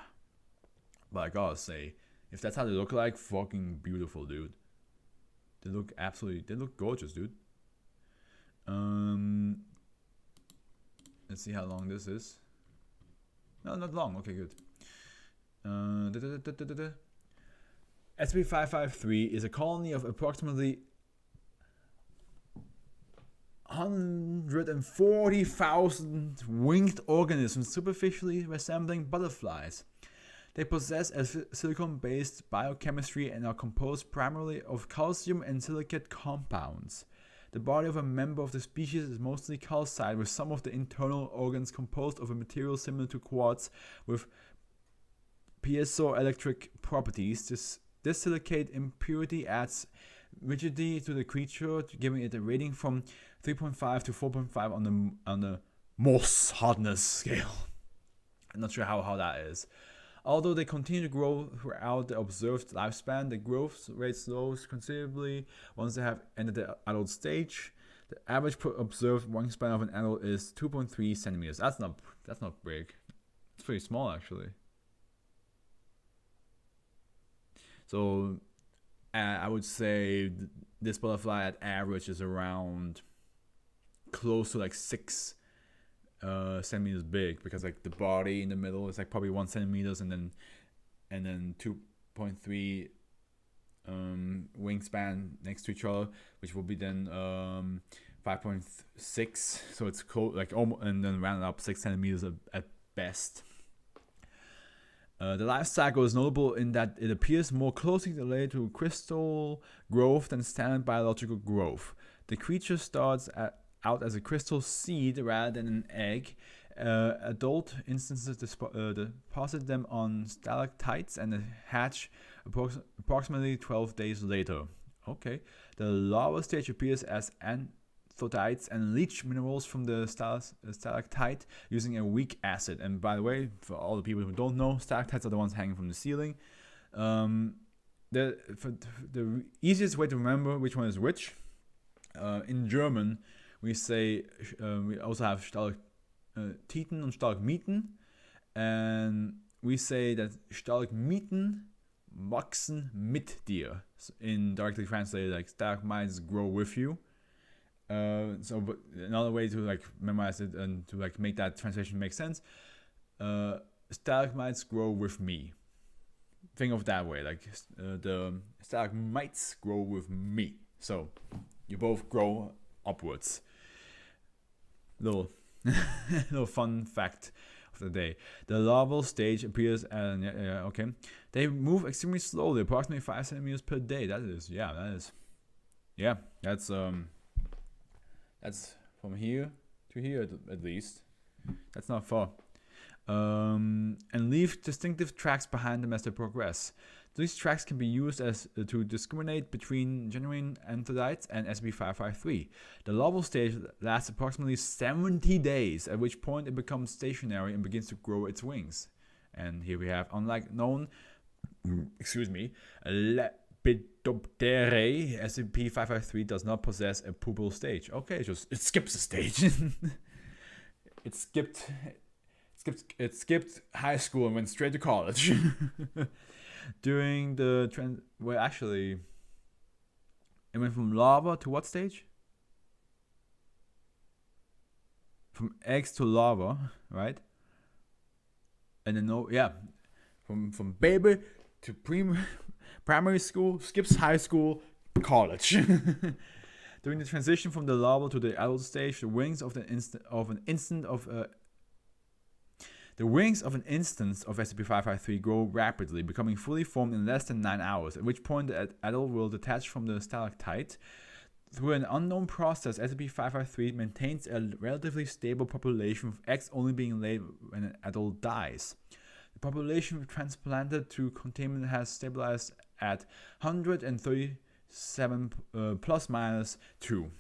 But I gotta say, if that's how they look like, fucking beautiful, dude. They look gorgeous, dude. Let's see how long this is. No, not long. Okay, good. SCP-553 is a colony of approximately 140,000 winged organisms superficially resembling butterflies. They possess a silicon-based biochemistry and are composed primarily of calcium and silicate compounds. The body of a member of the species is mostly calcite, with some of the internal organs composed of a material similar to quartz with piezoelectric properties. This silicate impurity adds rigidity to the creature, giving it a rating from 3.5 to 4.5 on the Morse hardness scale. I'm not sure how that is. Although they continue to grow throughout the observed lifespan, the growth rate slows considerably once they have entered the adult stage. The average observed wingspan of an adult is 2.3 centimeters. That's not big. It's pretty small, actually. So I would say this butterfly at average is around close to like 6 centimeters big, because like the body in the middle is like probably 1 centimeters, and then 2.3 wingspan next to each other, which will be then 5.6, so it's cold, like almost, and then rounded up 6 centimeters at best. The life cycle is notable in that it appears more closely related to crystal growth than standard biological growth. The creature starts out as a crystal seed rather than an egg. Adult instances deposit them on stalactites and hatch approximately 12 days later. Okay. The larval stage appears as anthodites and leach minerals from the stalactite using a weak acid. And by the way, for all the people who don't know, stalactites are the ones hanging from the ceiling. The easiest way to remember which one is which, in German, we say, we also have Stalagmiten und Stalagmiten, and we say that Stalagmiten wachsen mit dir. In directly translated, like stalagmites grow with you. So, but another way to like memorize it and to like make that translation make sense, stalagmites grow with me. Think of that way, like the stalagmites grow with me. So you both grow upwards. Little fun fact of the day. The larval stage appears and okay. They move extremely slowly, approximately 5 centimeters per day. That's from here to here at least. That's not far. And leave distinctive tracks behind them as they progress. These tracks can be used as to discriminate between genuine anthodites and SB553. The larval stage lasts approximately 70 days, at which point it becomes stationary and begins to grow its wings. And here we have, unlike known, Lepidopterae, SCP-553 does not possess a pupal stage. Okay, it skips a stage. It skipped high school and went straight to college. During the it went from larva to what stage? From eggs to larva, right? And then from baby to primary school, skips high school, college. During the transition from the larva to the adult stage, the wings of an instance of SCP-553 grow rapidly, becoming fully formed in less than 9 hours, at which point the adult will detach from the stalactite. Through an unknown process, SCP-553 maintains a relatively stable population, with eggs only being laid when an adult dies. The population transplanted to containment has stabilized at 137 plus minus 2.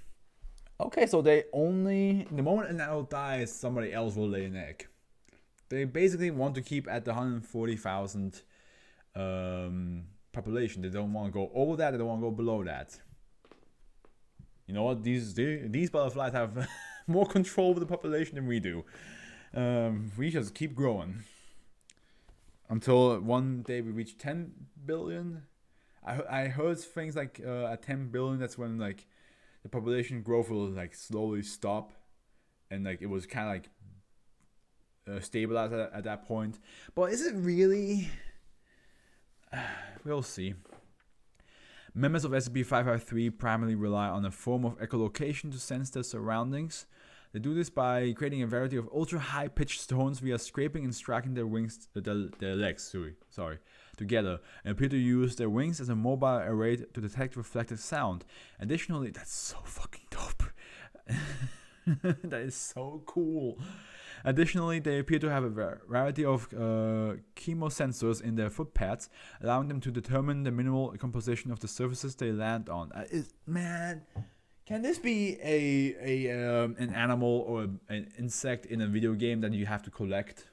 Okay, so the moment an adult dies, somebody else will lay an egg. They basically want to keep at the 140,000 population. They don't want to go over that. They don't want to go below that. You know what? These butterflies have more control over the population than we do. We just keep growing until one day we reach 10 billion. I heard things like at 10 billion, that's when like the population growth will like slowly stop, and like it was kind of like stabilized at that point. But is it really? We'll see. Members of SCP-553 primarily rely on a form of echolocation to sense their surroundings. They do this by creating a variety of ultra-high-pitched tones via scraping and striking their legs together, and appear to use their wings as a mobile array to detect reflected sound. Additionally, that's so fucking dope. That is so cool. Additionally, they appear to have a variety of chemosensors in their foot pads, allowing them to determine the mineral composition of the surfaces they land on. Man, can this be an animal or an insect in a video game that you have to collect?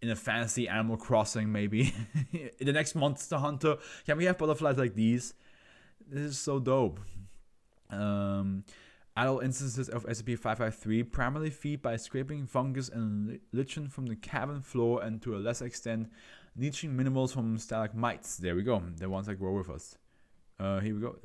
In a fantasy Animal Crossing, maybe? In the next Monster Hunter, can we have butterflies like these? This is so dope. Adult instances of SCP-553 primarily feed by scraping fungus and lichen from the cavern floor, and to a lesser extent, leaching minerals from stalagmites. There we go, the ones that grow with us. Here we go.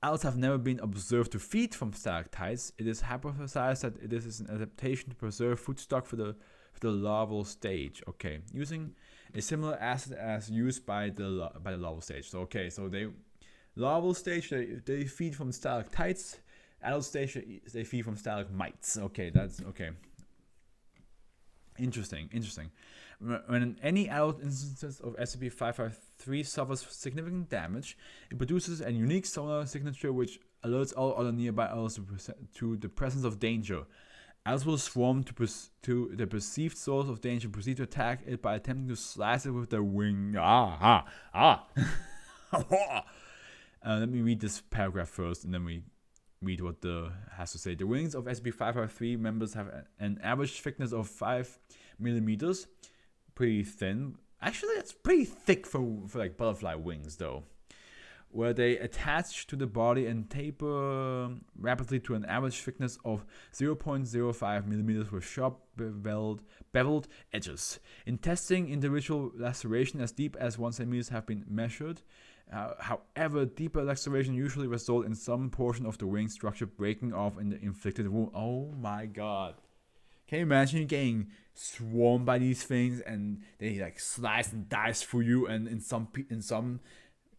Adults have never been observed to feed from stalactites. It is hypothesized that this is an adaptation to preserve food stock for the larval stage. Okay, using a similar acid as used by the larval stage. So okay, so larval stage, they feed from stalactites. Adults stay free from stalagmites. Okay, that's okay. Interesting. When any adult instance of SCP-553 suffers significant damage, it produces a unique sonar signature which alerts all other nearby adults to the presence of danger. Adults will swarm to the perceived source of danger and proceed to attack it by attempting to slice it with their wing. Let me read this paragraph first, and then we read what the has to say. The wings of SCP-553 members have an average thickness of 5 millimeters. Pretty thin. Actually, it's pretty thick for like butterfly wings, though. Where they attach to the body and taper rapidly to an average thickness of 0.05 millimeters with sharp beveled edges. In testing, individual laceration as deep as 1 centimeter have been measured. However, deeper laceration usually result in some portion of the wing structure breaking off in the inflicted wound. Oh my god. Can you imagine getting swarmed by these things and they like slice and dice through you, and in some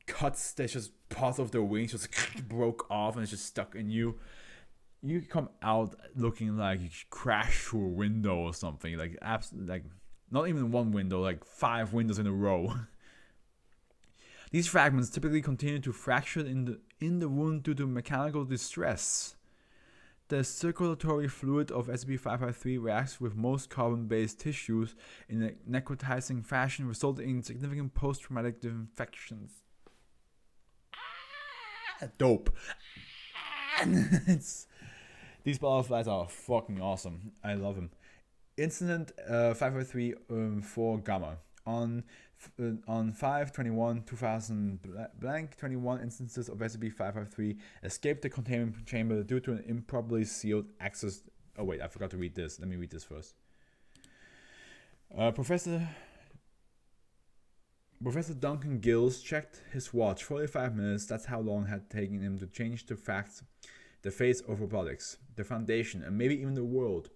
cuts there's just parts of their wings just broke off and it's just stuck in you. You come out looking like you crashed through a window or something. Like absolutely, like not even one window, like 5 windows in a row. These fragments typically continue to fracture in the wound due to mechanical distress. The circulatory fluid of SCP-553 reacts with most carbon-based tissues in a necrotizing fashion, resulting in significant post-traumatic infections. Dope. These butterflies are fucking awesome. I love them. Incident 553 for Gamma. On 5/21/2000, blank 21 instances of SCP-553 escaped the containment chamber due to an improperly sealed access. Oh wait, I forgot to read this. Let me read this first. Professor Duncan Gills checked his watch. 45 minutes, that's how long it had taken him to change the face of robotics, the Foundation, and maybe even the world.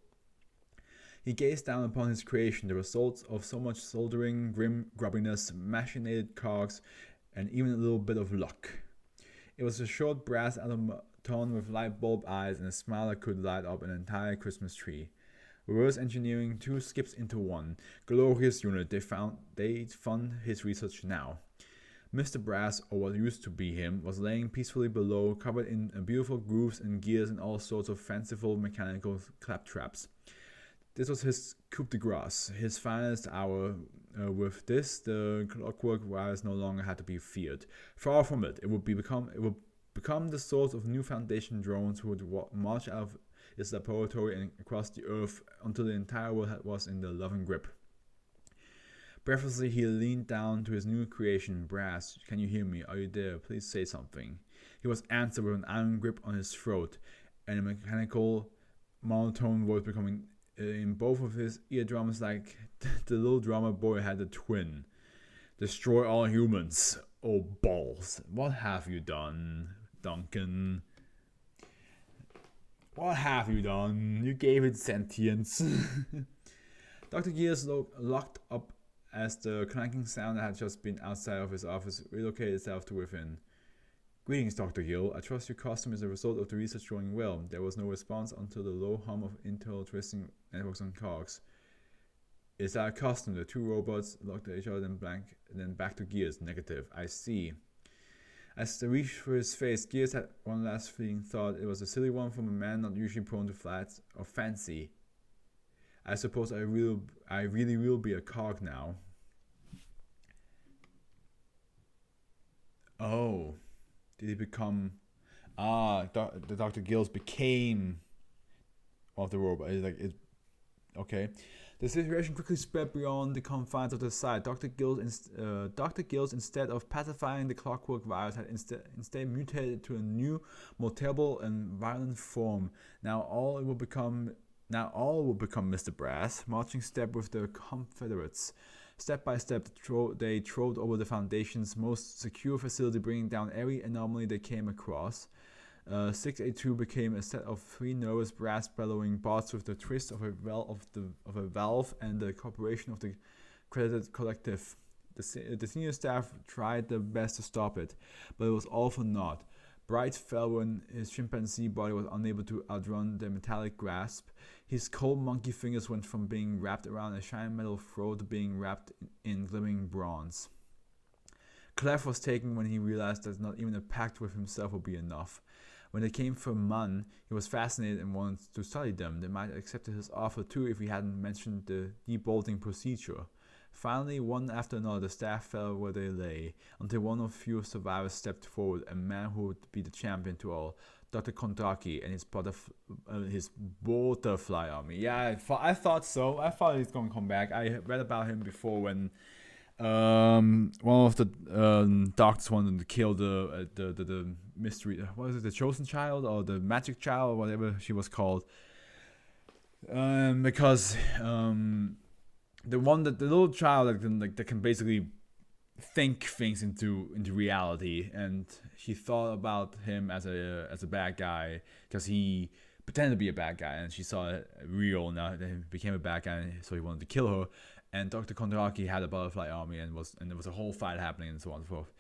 He gazed down upon his creation, the results of so much soldering, grim grubbiness, machinated cogs, and even a little bit of luck. It was a short brass automaton with light bulb eyes and a smile that could light up an entire Christmas tree. Reverse engineering 2 skips into 1. Glorious unit, they'd fund his research now. Mr. Brass, or what used to be him, was laying peacefully below, covered in beautiful grooves and gears and all sorts of fanciful mechanical claptraps. This was his coup de grace, his finest hour. With this, the clockwork wires no longer had to be feared. Far from it. It would become the source of new Foundation drones who would march out of its laboratory and across the earth until the entire world was in their loving grip. Breathlessly, he leaned down to his new creation. Brass, can you hear me? Are you there? Please say something. He was answered with an iron grip on his throat, and a mechanical, monotone voice becoming in both of his eardrums like the little drummer boy had a twin. Destroy all humans. Oh balls. What have you done, Duncan? What have you done? You gave it sentience. Dr. Gears locked up as the clanking sound that had just been outside of his office relocated itself to within. Greetings, Dr. Gill. I trust your costume is a result of the research going well. There was no response until the low hum of internal twisting networks on cogs. Is that a costume? The 2 robots looked at each other, then back to Gears. Negative. I see. As they reached for his face, Gears had one last fleeting thought. It was a silly one from a man not usually prone to flats or fancy. I suppose I really will be a cog now. Oh. Did he become... the Dr. Gills became one of the robots. Okay. The situation quickly spread beyond the confines of the site. Dr. Gills, instead of pacifying the clockwork virus, had instead mutated to a new, more terrible and violent form. Now all will become Mr. Brass, marching step with the Confederates. Step by step, they trod over the Foundation's most secure facility, bringing down every anomaly they came across. 682 became a set of 3 nervous, brass-bellowing bots with the twist of a valve and the cooperation of the credited collective. The senior staff tried their best to stop it, but it was all for naught. Bright fell when his chimpanzee body was unable to outrun the metallic grasp. His cold monkey fingers went from being wrapped around a shiny metal throat to being wrapped in glimmering bronze. Clef was taken when he realized that not even a pact with himself would be enough. When they came for Mun, he was fascinated and wanted to study them. They might have accepted his offer too if he hadn't mentioned the debolting procedure. Finally, one after another, the staff fell where they lay, until one of few survivors stepped forward, a man who would be the champion to all, Dr. Kondraki and his butterfly army. Yeah, I thought so. I thought he's going to come back. I read about him before when one of the doctors wanted to kill the mystery. What is it? The chosen child or the magic child or whatever she was called. Because the little child that can basically think things into reality, and she thought about him as a bad guy because he pretended to be a bad guy, and she saw it real. Now he became a bad guy, so he wanted to kill her. And Dr. Kondraki had a butterfly army, and there was a whole fight happening, and so on and so forth.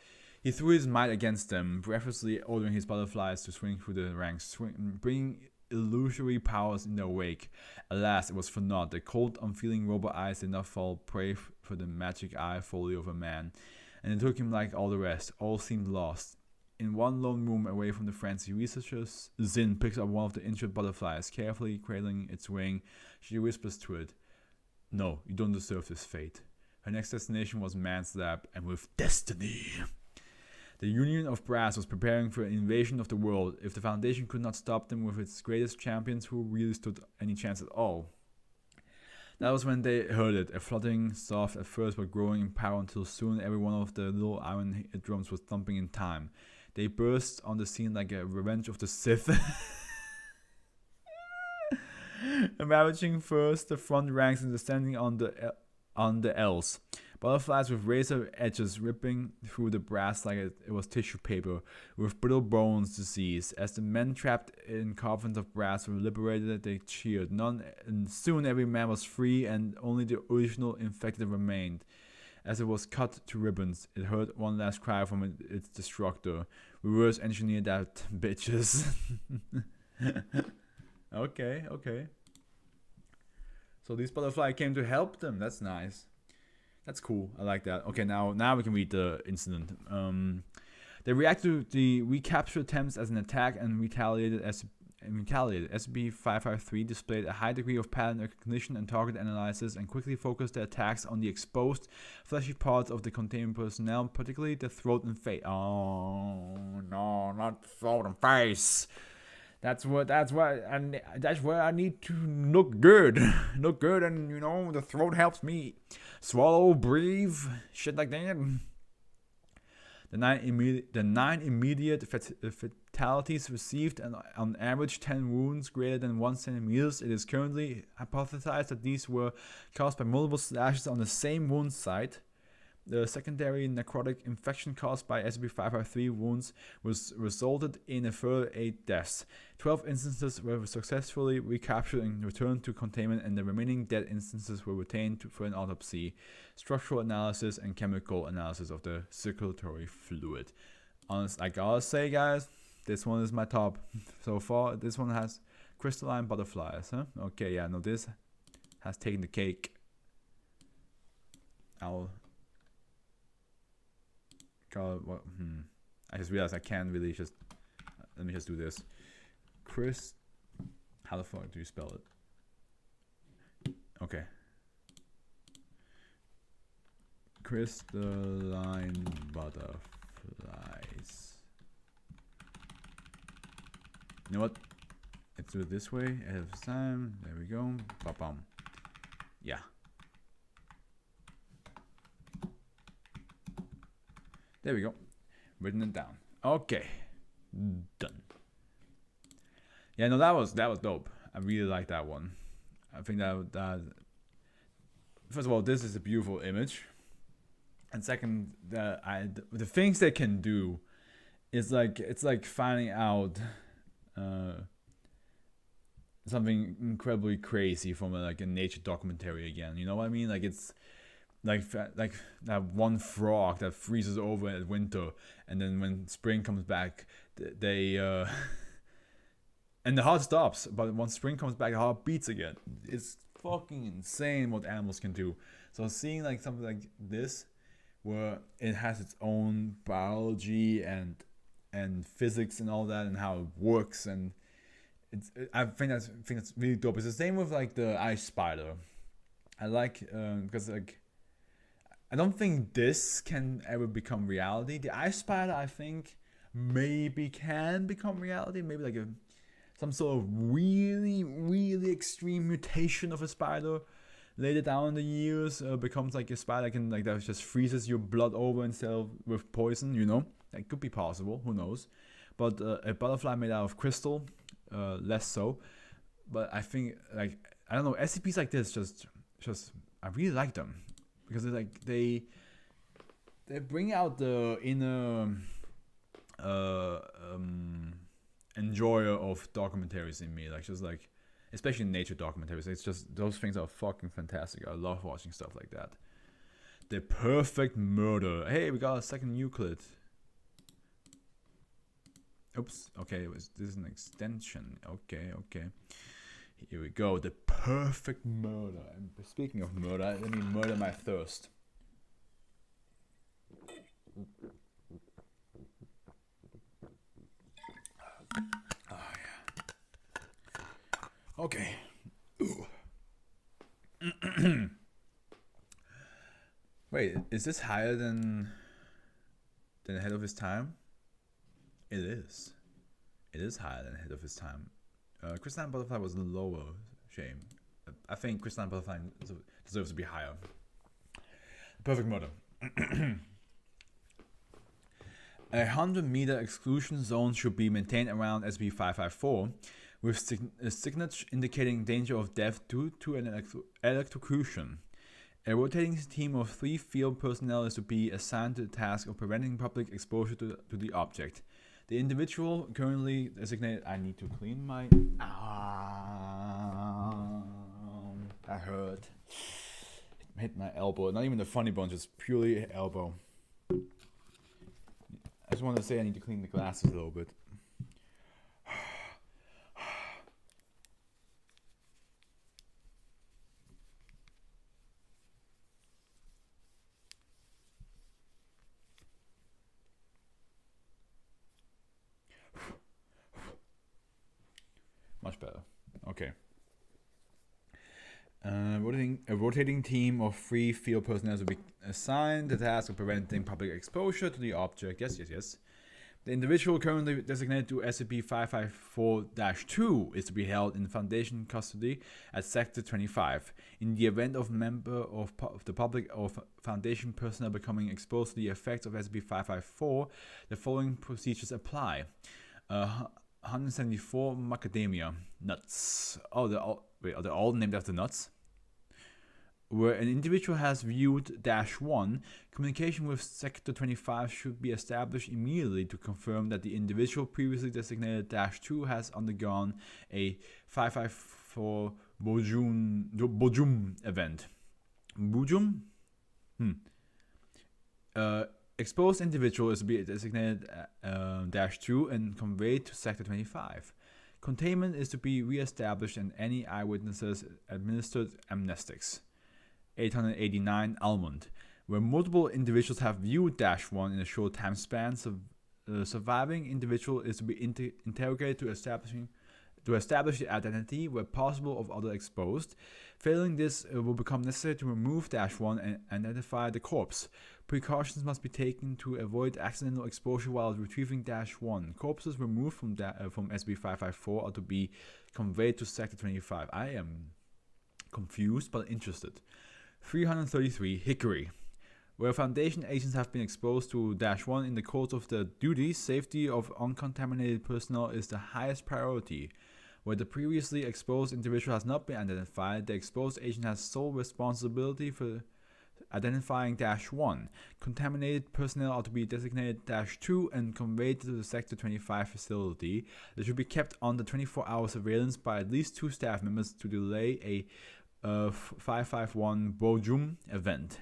He threw his might against them, breathlessly ordering his butterflies to swing through the ranks, bringing illusory powers in their wake. Alas, it was for naught. The cold, unfeeling robot eyes did not fall prey for the magic eye folio of a man, and it took him like all the rest. All seemed lost. In one lone room away from the frenzy researchers, Zin picks up one of the injured butterflies, carefully cradling its wing. She whispers to it, "No, you don't deserve this fate." Her next destination was Man's lab, and with destiny. The Union of Brass was preparing for an invasion of the world. If the Foundation could not stop them with its greatest champions, who really stood any chance at all? That was when they heard it, a fluttering, soft at first but growing in power until soon every one of the little iron drums was thumping in time. They burst on the scene like a revenge of the Sith. Ravaging first the front ranks and descending on the L's. Butterflies with razor edges ripping through the brass like it was tissue paper, with brittle bones disease. As the men trapped in coffins of brass were liberated, they cheered. And soon every man was free, and only the original infected remained. As it was cut to ribbons, it heard one last cry from its destructor. Reverse engineer that, bitches. Okay. So these butterflies came to help them. That's nice. That's cool. I like that. Okay, now we can read the incident. They reacted to the recapture attempts as an attack and retaliated. SB-553 displayed a high degree of pattern recognition and target analysis and quickly focused their attacks on the exposed, fleshy parts of the containment personnel, particularly the throat and face. Oh no, not throat and face. That's where I need to look good. Look good, and the throat helps me swallow, breathe, shit like that. The nine immediate fatalities received on average 10 wounds greater than 1 centimeter. It is currently hypothesized that these were caused by multiple slashes on the same wound site. The secondary necrotic infection caused by SB-553 wounds resulted in a further 8 deaths. 12 instances were successfully recaptured and returned to containment, and the remaining dead instances were retained for an autopsy, structural analysis, and chemical analysis of the circulatory fluid. Honest, I gotta say, guys, this one is my top. So far, this one has crystalline butterflies, huh? Okay, yeah, no, this has taken the cake. I just realized I can't really just. Let me just do this. How the fuck do you spell it? Okay. Crystalline butterflies. You know what? Let's do it this way. Ahead of time. There we go. Ba-bum. Yeah. There we go. Written it down. Okay. Done. Yeah, no, that was dope. I really like that one. I think that first of all, this is a beautiful image, and second, the things they can do is it's like finding out something incredibly crazy from a nature documentary again. You know what I mean? Like it's like that one frog that freezes over at winter, and then when spring comes back, they and the heart stops. But once spring comes back, the heart beats again. It's fucking insane what animals can do. So seeing like something like this, where it has its own biology and physics and all that, and how it works, and I think that's really dope. It's the same with like the ice spider. I like because like I don't think this can ever become reality. The ice spider, I think, maybe can become reality. Maybe like some sort of really, really extreme mutation of a spider later down in the years becomes like a spider that just freezes your blood over instead of with poison. That could be possible. Who knows? But a butterfly made out of crystal, less so. But I think I don't know, SCPs like this just I really like them. Because they bring out the inner enjoyer of documentaries in me, especially nature documentaries. It's just those things are fucking fantastic. I love watching stuff like that. The Perfect Murder. Hey, we got a second Euclid. Oops. Okay, this is an extension. Okay. Here we go. The Perfect Murder. And speaking of murder, let me murder my thirst. Oh yeah. Okay. Wait, is this higher than Ahead of His Time? It is. It is higher than Ahead of His Time. Crystalline Butterfly was lower. Shame. I think Crystalline Butterfly deserves to be higher. Perfect Murder. A 100-meter exclusion zone should be maintained around SB554, with signage indicating danger of death due to an electrocution. A rotating team of 3 field personnel is to be assigned to the task of preventing public exposure to the object. The individual currently designated... I need to clean my... That hurt. It hit my elbow. Not even the funny bone, just purely elbow. I just wanted to say I need to clean the glasses a little bit. Much better. Okay. A rotating team of 3 field personnel will be assigned the task of preventing public exposure to the object. Yes. The individual currently designated to SCP-554-2 is to be held in Foundation custody at Sector 25. In the event of a member of the public or Foundation personnel becoming exposed to the effects of SCP-554, the following procedures apply. 174 macadamia nuts. Oh, are they all named after nuts? Where an individual has viewed -1, communication with Sector 25 should be established immediately to confirm that the individual previously designated -2 has undergone a 554 Bojum event. Bojum? Exposed individual is to be designated -2 and conveyed to Sector 25. Containment is to be re-established and any eyewitnesses administered amnestics. 889 Almond. Where multiple individuals have viewed -1 in a short time span, the surviving individual is to be interrogated to establish the identity, where possible, of other exposed. Failing this, it will become necessary to remove -1 and identify the corpse. Precautions must be taken to avoid accidental exposure while retrieving -1. Corpses removed from SB554 are to be conveyed to Sector 25. I am confused but interested. 333 Hickory. Where Foundation agents have been exposed to -1 in the course of their duties, safety of uncontaminated personnel is the highest priority. Where the previously exposed individual has not been identified, the exposed agent has sole responsibility for identifying -1. Contaminated personnel are to be designated -2 and conveyed to the Sector 25 facility. They should be kept under 24-hour surveillance by at least 2 staff members to delay a 551 Bojum event.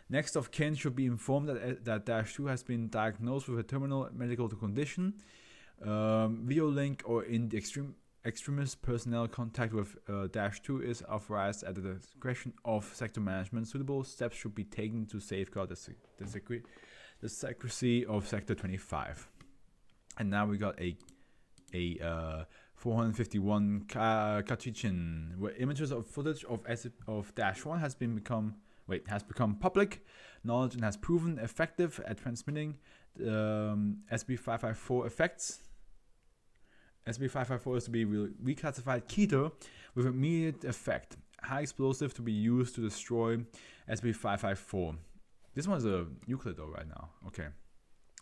Next of kin should be informed that -2 has been diagnosed with a terminal medical condition. Video link or in the extremist personnel contact with -2 is authorized at the discretion of sector management. Suitable steps should be taken to safeguard the secrecy of Sector 25. And now we got a 451 Kachin, where images of footage of -1 has become public knowledge and has proven effective at transmitting SB554 effects. SB554 is to be reclassified keter with immediate effect. High explosive to be used to destroy SB554. This one's a nuclear though right now. Okay.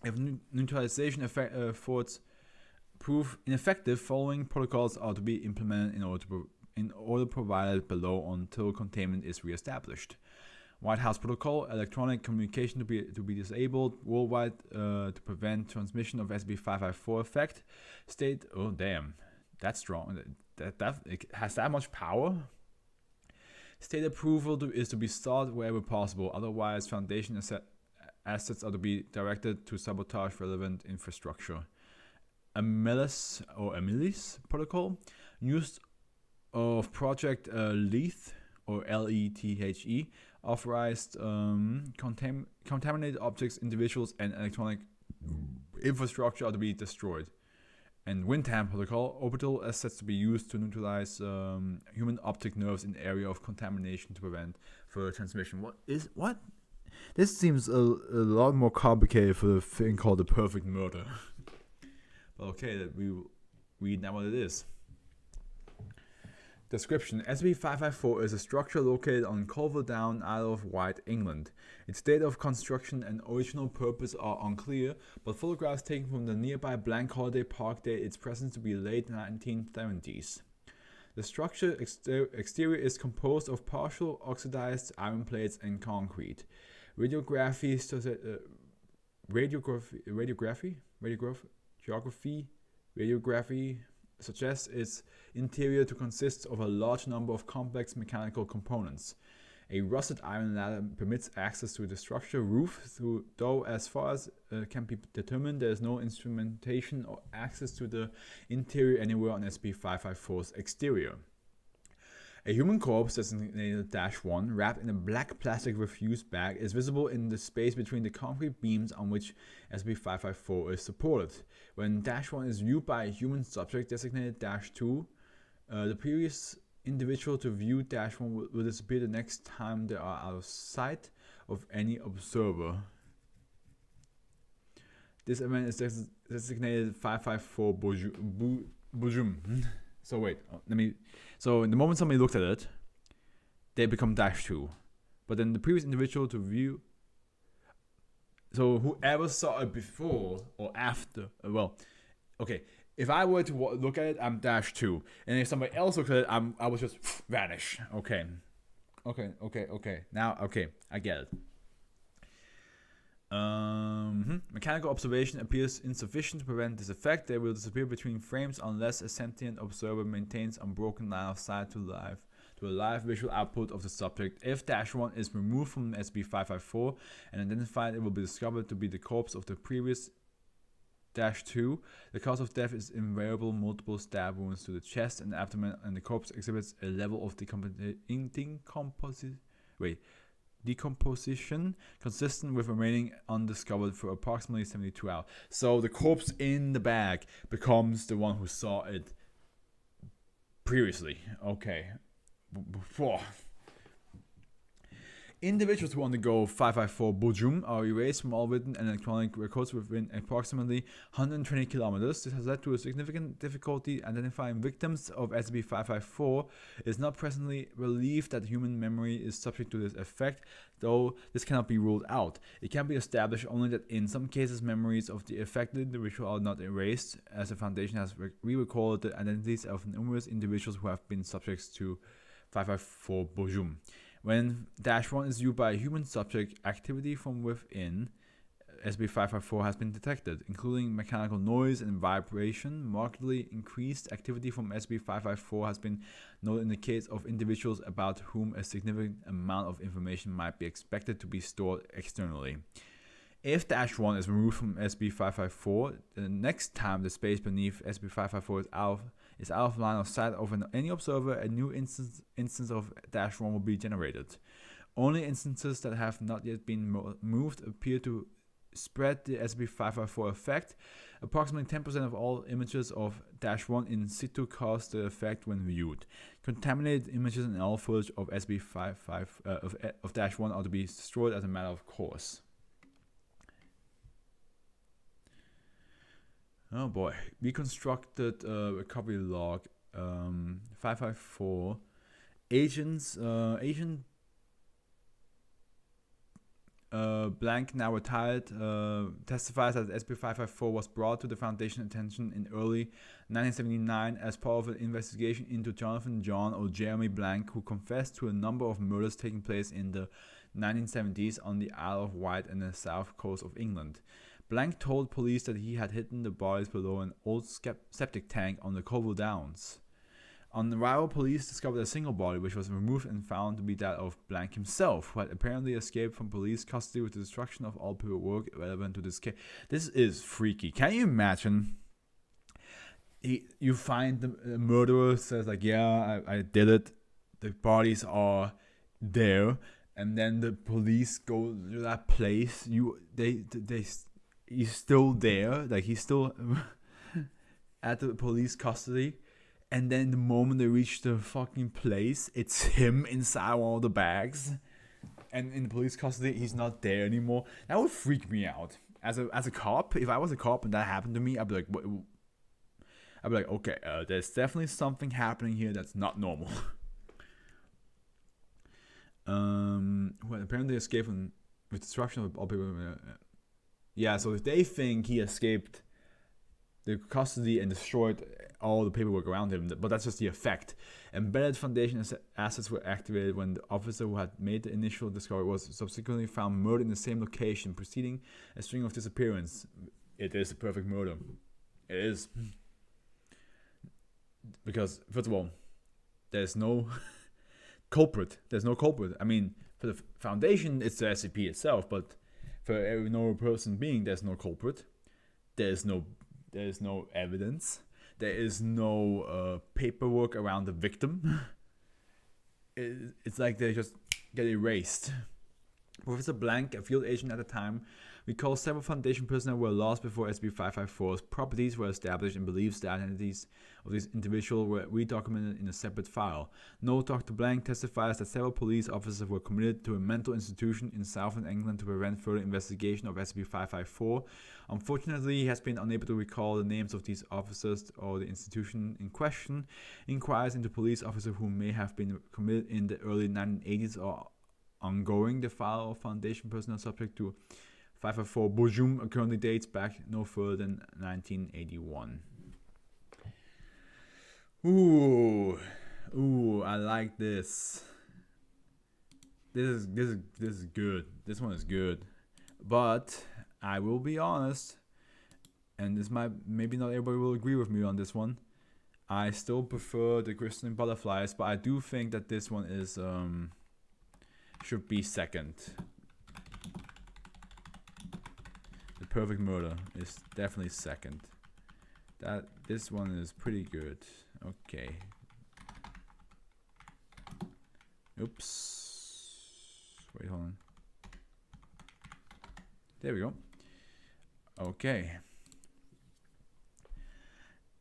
If neutralization efforts prove ineffective, following protocols are to be implemented in order provided below until containment is reestablished. White House Protocol: electronic communication to be disabled worldwide to prevent transmission of SB554 effect. State, oh damn, that's strong. That it has that much power. State approval is to be sought wherever possible. Otherwise, Foundation assets are to be directed to sabotage relevant infrastructure. Amilis Protocol: use of Project LETH or LETHE. Authorized contaminated objects, individuals, and electronic infrastructure are to be destroyed. And Windham Protocol: orbital assets to be used to neutralize human optic nerves in the area of contamination to prevent further transmission. What? This seems a lot more complicated for the thing called the perfect murder. But okay, we read now what it is. Description: SB554 is a structure located on Colville Down, Isle of Wight, England. Its date of construction and original purpose are unclear, but photographs taken from the nearby Blank Holiday Park date its presence to be late 1970s. The structure exterior is composed of partial oxidized iron plates and concrete. Radiography suggests its interior to consist of a large number of complex mechanical components. A rusted iron ladder permits access to the structure roof, though as far as can be determined, there is no instrumentation or access to the interior anywhere on SB554's exterior. A human corpse, designated -1, wrapped in a black plastic refuse bag, is visible in the space between the concrete beams on which SB554 is supported. When -1 is viewed by a human subject, designated -2, the previous individual to view -1 will disappear the next time they are out of sight of any observer. This event is designated 554 Bojum. So wait, So in the moment somebody looked at it, they become -2. But then the previous individual to view. So whoever saw it before or after, okay. If I were to look at it, I'm -2, and if somebody else looked at it, I would just vanish. Okay. Now, I get it. Mechanical observation appears insufficient to prevent this effect. They will disappear between frames unless a sentient observer maintains unbroken line of sight to a live visual output of the subject. If -1 is removed from SB554 and identified, it will be discovered to be the corpse of the previous -2. The cause of death is invariable multiple stab wounds to the chest and abdomen, and the corpse exhibits a level of decomposition consistent with remaining undiscovered for approximately 72 hours. So the corpse in the bag becomes the one who saw it previously. Okay. Before. Individuals who undergo 554 Bojum are erased from all written and electronic records within approximately 120 kilometers. This has led to a significant difficulty identifying victims of SB554. It is not presently believed that human memory is subject to this effect, though this cannot be ruled out. It can be established only that in some cases memories of the affected individual are not erased, as the Foundation has re-recorded the identities of numerous individuals who have been subjects to 554 Bojum. When -1 is viewed by a human subject, activity from within SB554 has been detected, including mechanical noise and vibration. Markedly increased activity from SB554 has been noted in the case of individuals about whom a significant amount of information might be expected to be stored externally. If -1 is removed from SB554, the next time the space beneath SB554 is out of line of sight of any observer, a new instance of -1 will be generated. Only instances that have not yet been moved appear to spread the SB554 effect. Approximately 10% of all images of -1 in situ cause the effect when viewed. Contaminated images and all footage of SB55 of -1 are to be destroyed as a matter of course. Oh boy, reconstructed recovery log 554. Agent blank, now retired, testifies that SB554 was brought to the Foundation's attention in early 1979 as part of an investigation into Jonathan John or Jeremy Blank, who confessed to a number of murders taking place in the 1970s on the Isle of Wight and the south coast of England. Blank told police that he had hidden the bodies below an old septic tank on the Colville Downs. On arrival, police discovered a single body, which was removed and found to be that of Blank himself, who had apparently escaped from police custody with the destruction of all paperwork relevant to this case. This is freaky. Can you imagine? You find the murderer, says like, yeah, I did it. The bodies are there, and then the police go to that place. He's still there, like he's still at the police custody, and then the moment they reach the fucking place, it's him inside all the bags, and in the police custody, he's not there anymore. That would freak me out as a cop. If I was a cop and that happened to me, I'd be like, okay, there's definitely something happening here that's not normal. Well, apparently escaped with destruction of all people. Yeah, so if they think he escaped the custody and destroyed all the paperwork around him, but that's just the effect. Embedded Foundation assets were activated when the officer who had made the initial discovery was subsequently found murdered in the same location, preceding a string of disappearances. It is a perfect murder. It is. Because, first of all, there's no culprit. There's no culprit. I mean, for the Foundation, it's the SCP itself, but for every normal person being, there's no culprit. There's no evidence. There is no paperwork around the victim. It's like they just get erased. Professor Blank, a field agent at the time, recalls several Foundation personnel were lost before SB554's properties were established and believes the identities of these individuals were redocumented in a separate file. No, Dr. Blank testifies that several police officers were committed to a mental institution in southern England to prevent further investigation of SB554. Unfortunately, he has been unable to recall the names of these officers or the institution in question. Inquiries into police officers who may have been committed in the early 1980s are ongoing. The file of Foundation personnel subject to 554 Bourgeois currently dates back no further than 1981. Ooh, I like this. This is good. This one is good. But I will be honest, and this maybe not everybody will agree with me on this one. I still prefer the Crystalline Butterflies, but I do think that this one is should be second. The Perfect Murder is definitely second. This one is pretty good. Okay. Oops. Wait, hold on. There we go. Okay.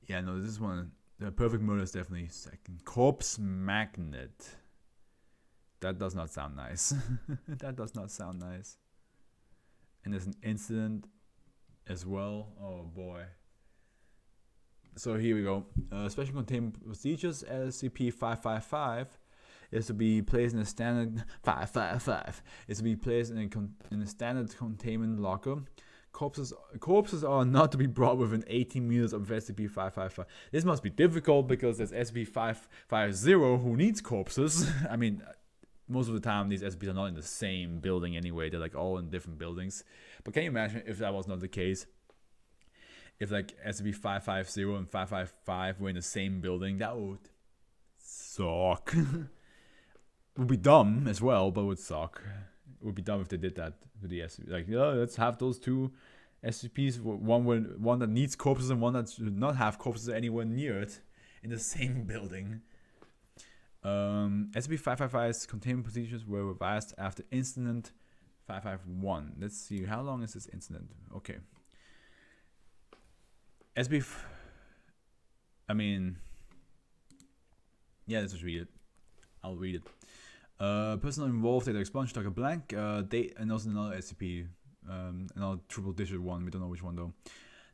Yeah, no, this one, The Perfect Murder is definitely second. Corpse Magnet. That does not sound nice. That does not sound nice. And there's an incident as well. Oh boy. So here we go. Special containment procedures. SCP-555 is to be placed in a standard 555 is to be placed in a standard containment locker. Corpses are not to be brought within 18 meters of SCP-555. This must be difficult because there's SCP-550 who needs corpses. I mean, most of the time these SCPs are not in the same building anyway. They're like all in different buildings. But can you imagine if that was not the case? If like SCP-550 and 555 were in the same building, that would suck. Would be dumb as well, but would suck. It would be dumb if they did that to the SCP. Like, let's have those two SCPs, one that needs corpses and one that should not have corpses anywhere near it, in the same building. SCP-555's containment procedures were revised after Incident 551. Let's see, how long is this incident? Okay. Let's just read it. I'll read it. Personnel involved at the expulsion, Dr. Blank, date, and also another SCP, another triple digit one, we don't know which one though.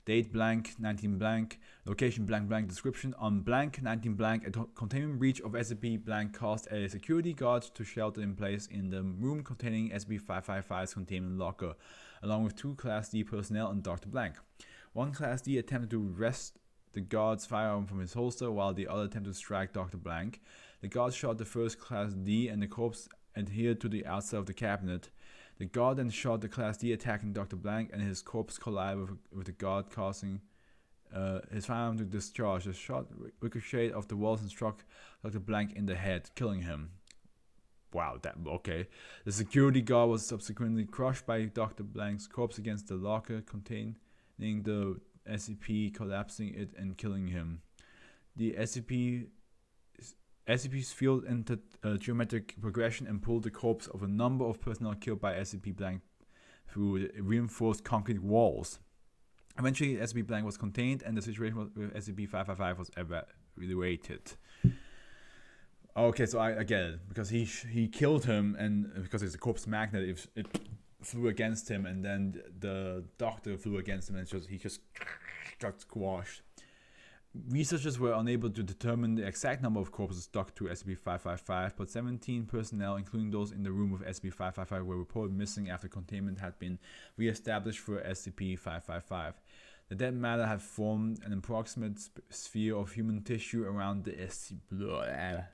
Date blank, 19 blank, location blank blank, description on blank, 19 blank, a containment breach of SCP blank caused a security guard to shelter in place in the room containing SCP-555's containment locker, along with 2 Class D personnel and Dr. Blank. One Class D attempted to wrest the guard's firearm from his holster while the other attempted to strike Dr. Blank. The guard shot the first Class D and the corpse adhered to the outside of the cabinet. The guard then shot the Class D, attacking Dr. Blank, and his corpse collided with the guard, causing his firearm to discharge. The shot ricocheted off the walls and struck Dr. Blank in the head, killing him. Wow, okay. The security guard was subsequently crushed by Dr. Blank's corpse against the locker containing the SCP, collapsing it and killing him. The SCP's field entered geometric progression and pulled the corpse of a number of personnel killed by SCP Blank through reinforced concrete walls. Eventually, SCP Blank was contained and the situation with SCP-555 was evaluated. Okay, so I get it. Because he killed him, and because it's a corpse magnet, it flew against him, and then the doctor flew against him, and he just got squashed. Researchers were unable to determine the exact number of corpses stuck to SCP-555, but 17 personnel, including those in the room with SCP-555, were reported missing after containment had been re-established for SCP-555. The dead matter had formed an approximate sphere of human tissue around the SCP.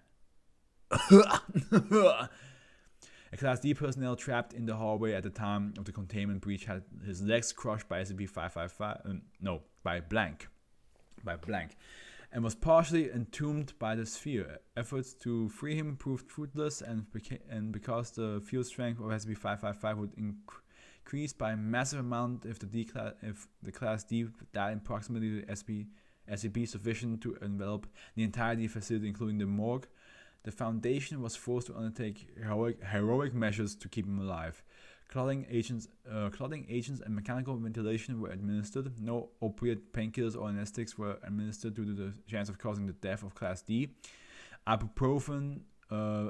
A Class D personnel trapped in the hallway at the time of the containment breach had his legs crushed by SCP-555, by Blank, and was partially entombed by the sphere. Efforts to free him proved fruitless, and because the field strength of SCP-555 would increase by a massive amount if the Class D died in proximity to SCP sufficient to envelop the entire facility, including the morgue, the Foundation was forced to undertake heroic measures to keep him alive. Clotting agents and mechanical ventilation were administered. No opiate painkillers or anesthetics were administered due to the chance of causing the death of Class D. Ibuprofen,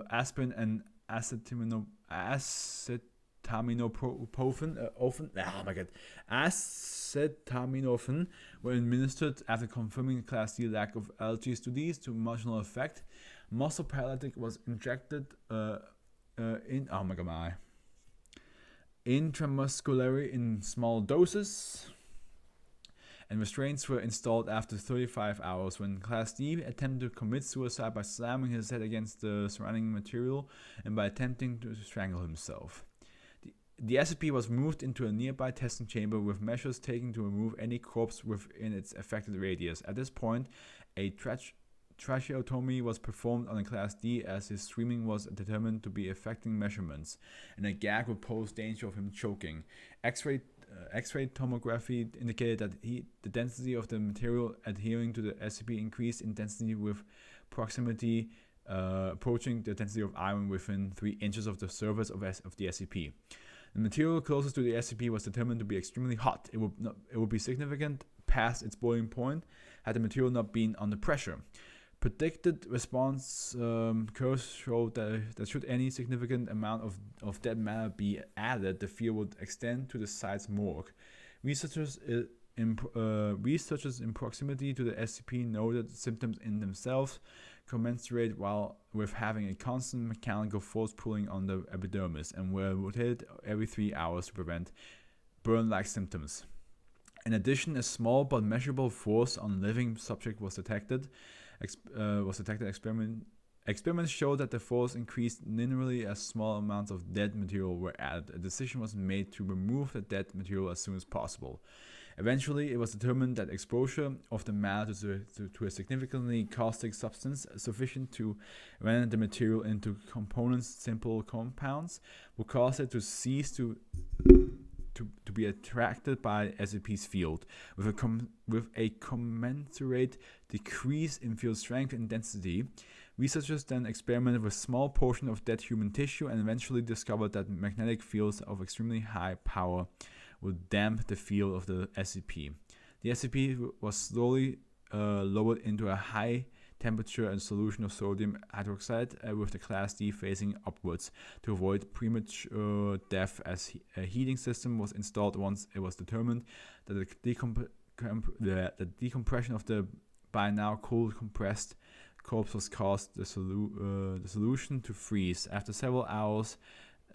aspirin, and acetaminophen were administered after confirming Class D lack of allergies to these to marginal effect. Muscle paralytic was injected intramuscularly in small doses, and restraints were installed after 35 hours when Class D attempted to commit suicide by slamming his head against the surrounding material and by attempting to strangle himself. The SCP was moved into a nearby testing chamber with measures taken to remove any corpse within its affected radius. At this point, a tracheotomy was performed on a Class D as his screaming was determined to be affecting measurements, and a gag would pose danger of him choking. X-ray tomography indicated that the density of the material adhering to the SCP increased in density with proximity approaching the density of iron within 3 inches of the surface of the SCP. The material closest to the SCP was determined to be extremely hot. It would be significant past its boiling point had the material not been under pressure. Predicted response curves showed that should any significant amount of dead matter be added, the field would extend to the site's morgue. Researchers in proximity to the SCP noted symptoms in themselves commensurate with having a constant mechanical force pulling on the epidermis, and were rotated every 3 hours to prevent burn-like symptoms. In addition, a small but measurable force on living subject was detected. Experiments showed that the force increased linearly as small amounts of dead material were added. A decision was made to remove the dead material as soon as possible. Eventually, it was determined that exposure of the matter to a significantly caustic substance sufficient to render the material into simple compounds would cause it to cease to be attracted by SCP's field, with a commensurate decrease in field strength and density. Researchers then experimented with small portions of dead human tissue and eventually discovered that magnetic fields of extremely high power would damp the field of the SCP. The SCP was slowly lowered into a high temperature and solution of sodium hydroxide with the Class D facing upwards to avoid premature death, as a heating system was installed once it was determined that the decompression of the by now cold compressed corpse was caused the solution to freeze. After several hours,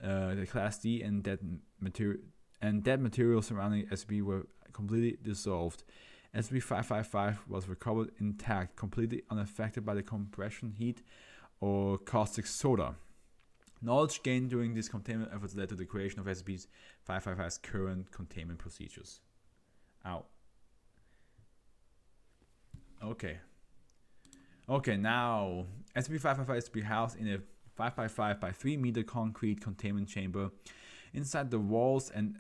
the Class D and dead material surrounding SCP were completely dissolved. SCP-555 was recovered intact, completely unaffected by the compression heat or caustic soda. Knowledge gained during these containment efforts led to the creation of SCP-555's current containment procedures. Ow. Okay, now SCP-555 is to be housed in a 5x5 by 3 meter concrete containment chamber. Inside the walls, an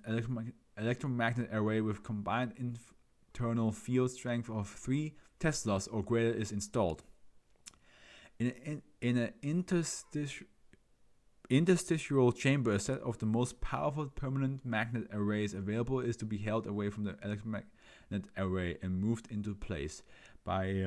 electromagnet array with combined internal field strength of 3 Teslas or greater is installed. In an interstitial chamber, a set of the most powerful permanent magnet arrays available is to be held away from the electromagnet array and moved into place by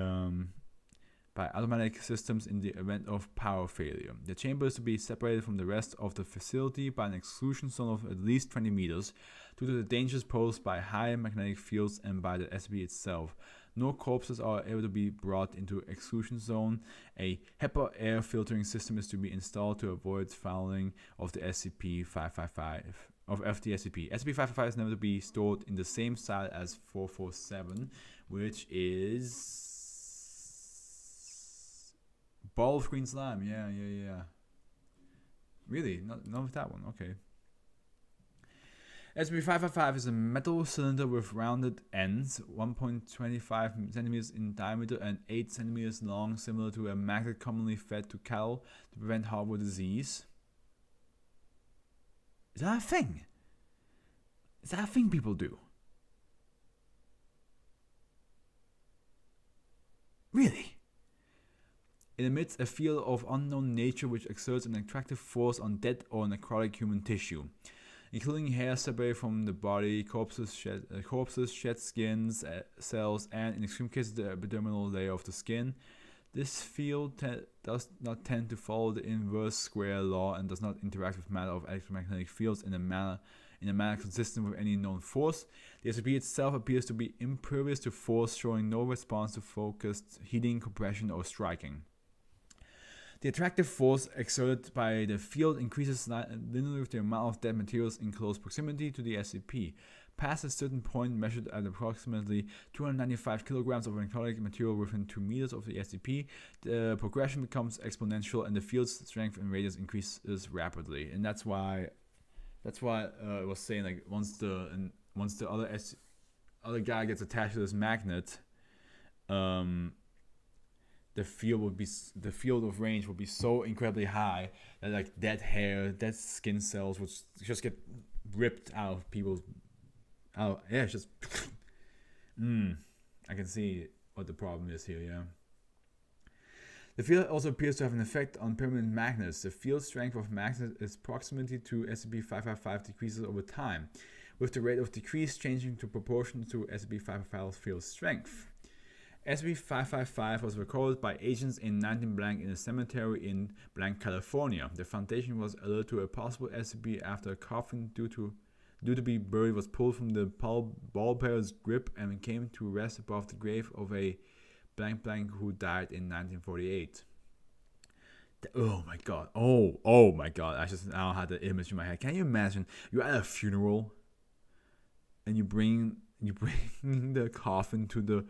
automatic systems in the event of power failure. The chamber is to be separated from the rest of the facility by an exclusion zone of at least 20 meters due to the dangers posed by high magnetic fields and by the SCP itself. No corpses are able to be brought into exclusion zone. A HEPA air filtering system is to be installed to avoid fouling of the SCP-555 of the SCP. SCP-555 is never to be stored in the same style as 447, which is ball of green slime. Yeah. Really? Not with that one. Okay. SCP-555 is a metal cylinder with rounded ends, 1.25 centimeters in diameter and 8 centimeters long, similar to a magnet commonly fed to cattle to prevent harbor disease. Is that a thing? Is that a thing people do? Really? It emits a field of unknown nature which exerts an attractive force on dead or necrotic human tissue, including hair separated from the body. Corpses shed skins, cells, and in extreme cases the epidermal layer of the skin. This field does not tend to follow the inverse square law and does not interact with matter of electromagnetic fields in a manner consistent with any known force. The SCP itself appears to be impervious to force, showing no response to focused heating, compression, or striking. The attractive force exerted by the field increases linearly with the amount of dead materials in close proximity to the SCP. Past a certain point measured at approximately 295 kilograms of necrotic material within 2 meters of the SCP, the progression becomes exponential and the field's strength and radius increases rapidly. And that's why I was saying, like, once the other guy gets attached to this magnet, the field of range will be so incredibly high that, like, dead hair, dead skin cells would just get ripped out of people's. It's just. I can see what the problem is here. Yeah. The field also appears to have an effect on permanent magnets. The field strength of magnets' proximity to SCP-555 decreases over time, with the rate of decrease changing to proportion to SCP-555's field strength. SCP-555 was recorded by agents in 19 blank in a cemetery in blank, California. The Foundation was alerted to a possible SCP after a coffin due to be buried was pulled from the pallbearer's grip and came to rest above the grave of a blank who died in 1948. Oh my god. Oh my god. I just now had the image in my head. Can you imagine? You're at a funeral and you bring the coffin to the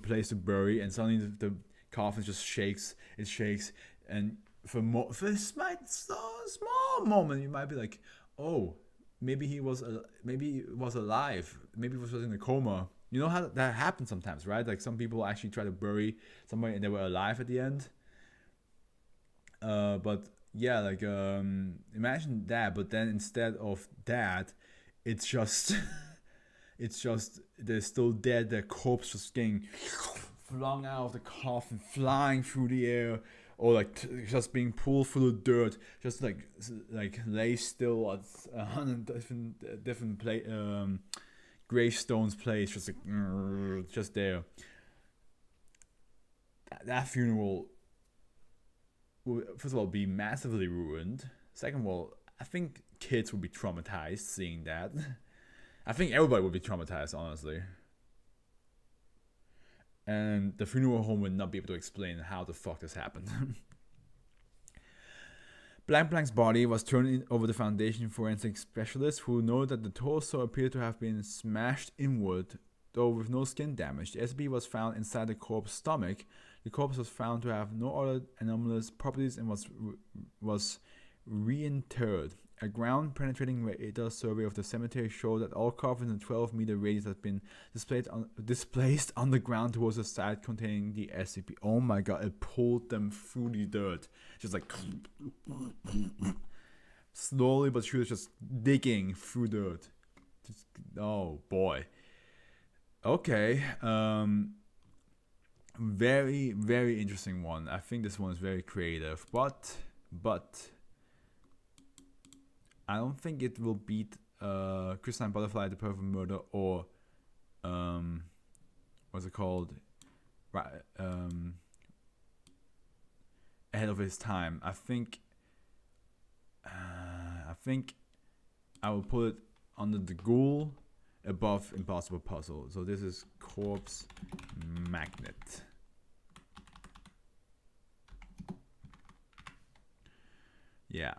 place to bury, and suddenly the coffin just shakes. It shakes. And for a small moment, you might be like, oh, maybe he was alive, maybe he was in a coma. You know how that happens sometimes, right? Like some people actually try to bury somebody and they were alive at the end. But yeah, like imagine that, but then instead of that, it's just they're still dead. Their corpse just getting flung out of the coffin, flying through the air, or like just being pulled through the dirt, just like lay still at 100 different gravestones place, just like just there. That funeral will, first of all, be massively ruined. Second of all, I think kids would be traumatized seeing that. I think everybody would be traumatized, honestly. And the funeral home would not be able to explain how the fuck this happened. Blank's body was turned over the foundation forensic specialists, who know that the torso appeared to have been smashed inward, though with no skin damage. The SB was found inside the corpse's stomach. The corpse was found to have no other anomalous properties and was reinterred. A ground-penetrating radar survey of the cemetery showed that all coffins in a 12-meter radius had been displaced on the ground towards the site containing the SCP. Oh my god, it pulled them through the dirt. Just like slowly but surely, just digging through dirt. Just, oh boy. Okay. Very, very interesting one. I think this one is very creative, but I don't think it will beat Crystalline Butterfly, The Perfect Murder, or what's it called? Ahead of its time. I think I will put it under The Ghoul, above Impossible Puzzle. So this is Corpse Magnet. Yeah.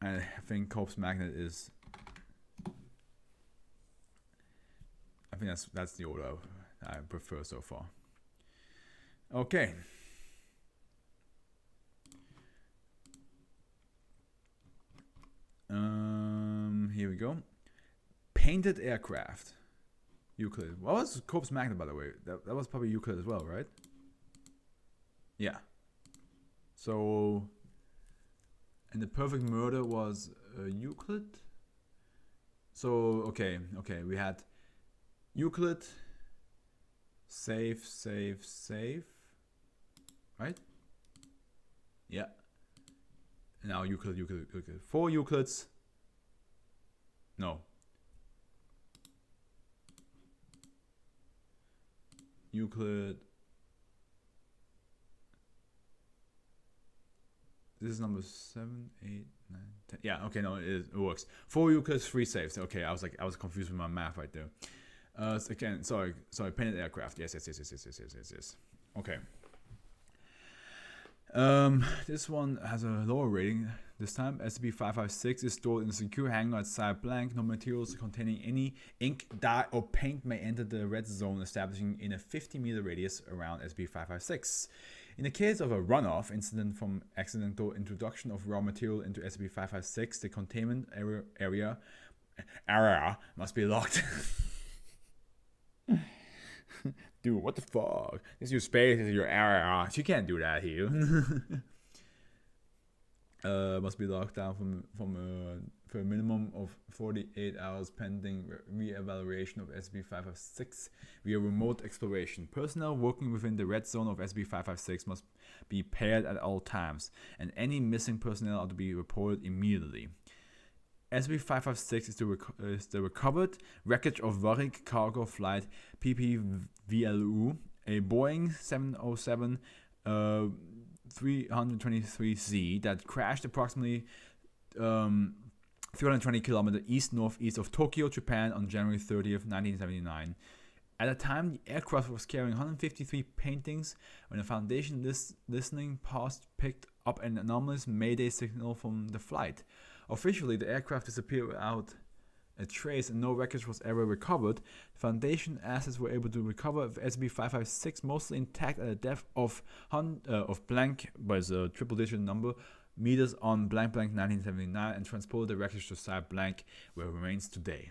I think Corpse Magnet is. I think that's the order I prefer so far. Okay. Here we go. Painted aircraft. Euclid. What was Corpse Magnet, by the way? That was probably Euclid as well, right? Yeah. So. And The Perfect Murder was Euclid. So okay, we had Euclid, save, right? Yeah. Now Euclid. 4 Euclids. No. Euclid. This is number 7, 8, 9, 10. Yeah, okay, no, it works. 4 Euclids, 3 saves. Okay, I was confused with my math right there. Again, sorry, painted aircraft. Yes. Okay. This one has a lower rating this time. SCP-556 is stored in a secure hangar outside blank. No materials containing any ink, dye, or paint may enter the red zone, establishing in a 50-meter radius around SCP-556. In the case of a runoff incident from accidental introduction of raw material into SCP-556, the containment area must be locked. Dude, what the fuck? This is your space, this is your area. You can't do that here. Must be locked down for a minimum of 48 hours pending re-evaluation of SCP-556 via remote exploration. Personnel working within the red zone of SCP-556 must be paired at all times, and any missing personnel are to be reported immediately. SCP-556 is the recovered wreckage of Warwick Cargo Flight PPVLU, a Boeing 707 323Z that crashed approximately 320 kilometers east-northeast of Tokyo, Japan on January 30th, 1979. At the time, the aircraft was carrying 153 paintings when a Foundation listening post picked up an anomalous Mayday signal from the flight. Officially, the aircraft disappeared without a trace and no wreckage was ever recovered, Foundation assets were able to recover SCP-556 mostly intact at a depth of blank, by the triple-digit number, meters on blank blank 1979 and transported the wreckage to site blank, where it remains today.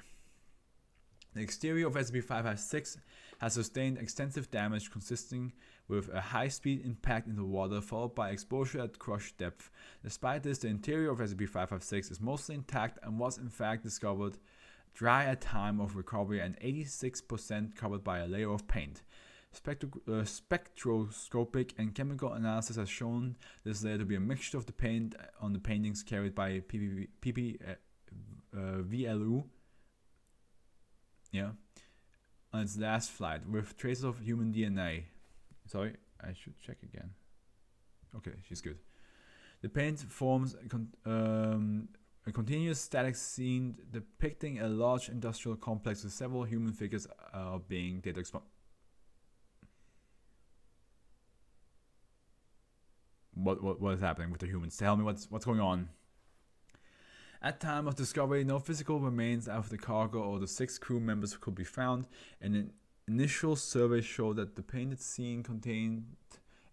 The exterior of SCP-556 has sustained extensive damage consisting with a high-speed impact into water followed by exposure at crush depth. Despite this, the interior of SCP-556 is mostly intact and was in fact discovered dry at time of recovery and 86% covered by a layer of paint. Spectroscopic and chemical analysis has shown this layer to be a mixture of the paint on the paintings carried by VLU on its last flight, with traces of human DNA. Sorry, I should check again. Okay, she's good. The paint forms a continuous static scene depicting a large industrial complex with several human figures being data exposed. What is happening with the humans? Tell me what's going on. At time of discovery, no physical remains of the cargo or the 6 crew members could be found, and an initial survey showed that the painted scene contained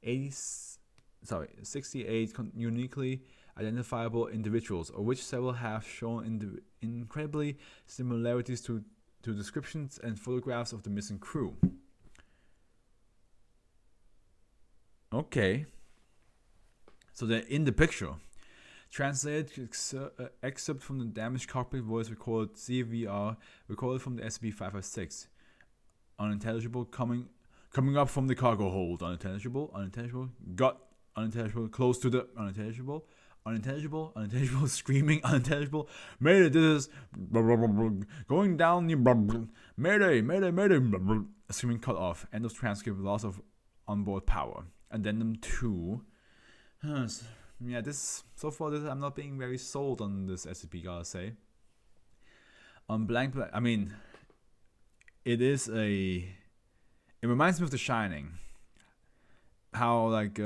68 uniquely identifiable individuals, of which several have shown incredibly similarities to descriptions and photographs of the missing crew. Okay. So they're in the picture. Translated excerpt from the damaged cockpit voice recorded CVR recorded from the SCP-556. Unintelligible coming up from the cargo hold. Unintelligible, got unintelligible, close to the unintelligible, screaming unintelligible. Mayday, this is going down the Mayday, screaming cut off. End of transcript, loss of onboard power. Addendum 2. Yeah, I'm not being very sold on this SCP, gotta say. On blank, I mean, it reminds me of The Shining. How, like,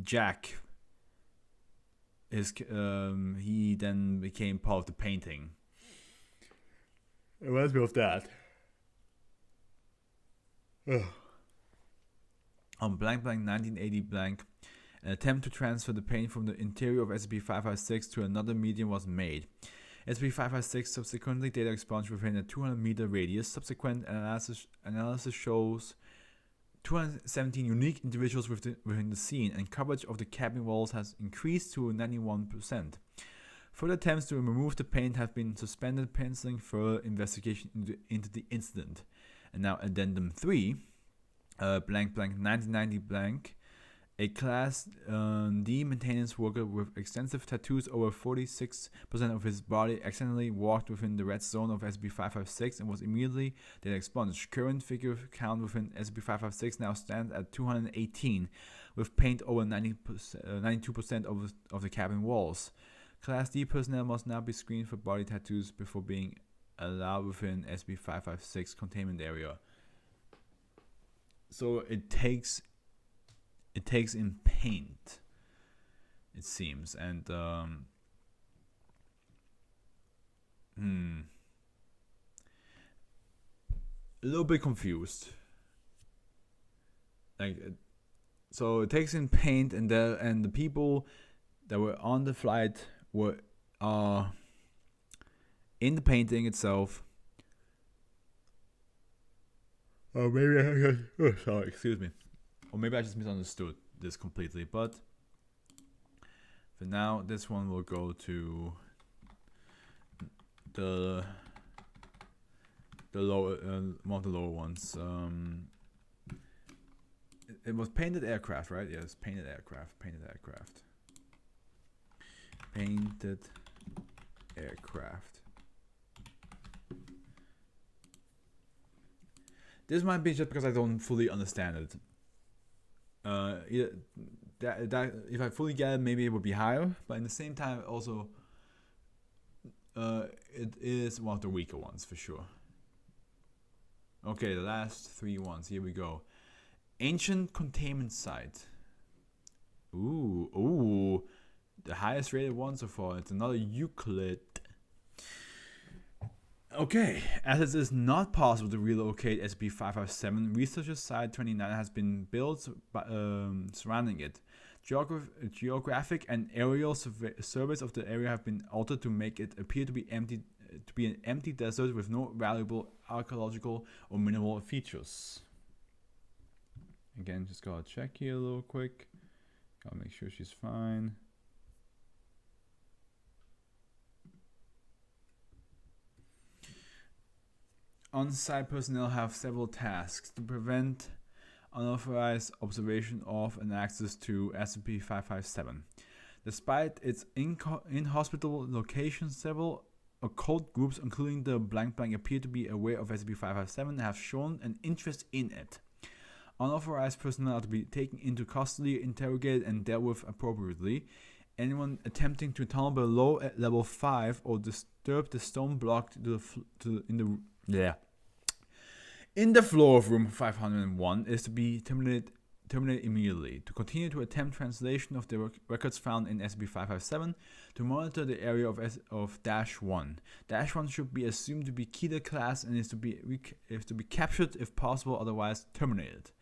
Jack, he then became part of the painting. It reminds me of that. Ugh. On blank 1980 blank, an attempt to transfer the paint from the interior of SCP-556 to another medium was made. SCP-556 subsequently data expunged within a 200-meter radius. Subsequent analysis shows 217 unique individuals within the scene, and coverage of the cabin walls has increased to 91%. Further attempts to remove the paint have been suspended, penciling further investigation into the incident. And now Addendum 3, blank 1990 blank. A Class D maintenance worker with extensive tattoos over 46% of his body accidentally walked within the red zone of SCP-556 and was immediately data expunged. Current figure count within SCP-556 now stands at 218, with paint over 92% of the cabin walls. Class D personnel must now be screened for body tattoos before being allowed within SCP-556 containment area. So it takes in paint, it seems, and a little bit confused. Like, so it takes in paint, and the people that were on the flight were in the painting itself. Or maybe excuse me. Or maybe I just misunderstood this completely, but for now, this one will go to the lower, one of the lower ones. It was painted aircraft, right? Yes, painted aircraft. This might be just because I don't fully understand it. That if I fully get it, maybe it would be higher, but in the same time, also, it is one of the weaker ones for sure. Okay, the last 3 ones. Here we go. Ancient containment site. Ooh, the highest rated one so far. It's another Euclid. Okay, as it is not possible to relocate SCP-557, researchers Site 29 has been built surrounding it. Geographic and aerial surveys of the area have been altered to make it appear to be an empty desert with no valuable archaeological or mineral features. Again, just gotta check here a little quick. Gotta make sure she's fine. On-site personnel have several tasks to prevent unauthorized observation of and access to SCP-557. Despite its inhospitable location, several occult groups, including the blank appear to be aware of SCP-557 and have shown an interest in it. Unauthorized personnel are to be taken into custody, interrogated, and dealt with appropriately. Anyone attempting to tunnel below at level 5 or disturb the stone block in the floor of room 501 is to be terminated immediately. To continue to attempt translation of the records found in SCP-557, to monitor the area of -1. -1 should be assumed to be Keter class and is to be captured if possible, otherwise terminated.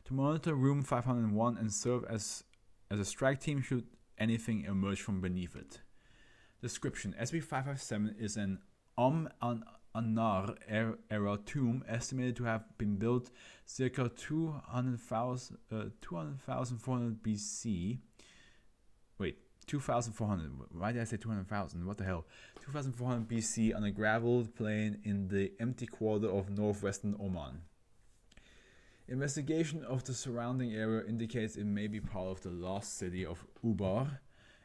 To monitor room 501 and serve as a strike team should anything emerge from beneath it. Description: SCP-557 is an Anar era tomb estimated to have been built circa 200,400 BC. Wait, 2,400. Why did I say 200,000? What the hell? 2,400 BC on a graveled plain in the empty quarter of northwestern Oman. Investigation of the surrounding area indicates it may be part of the lost city of Ubar.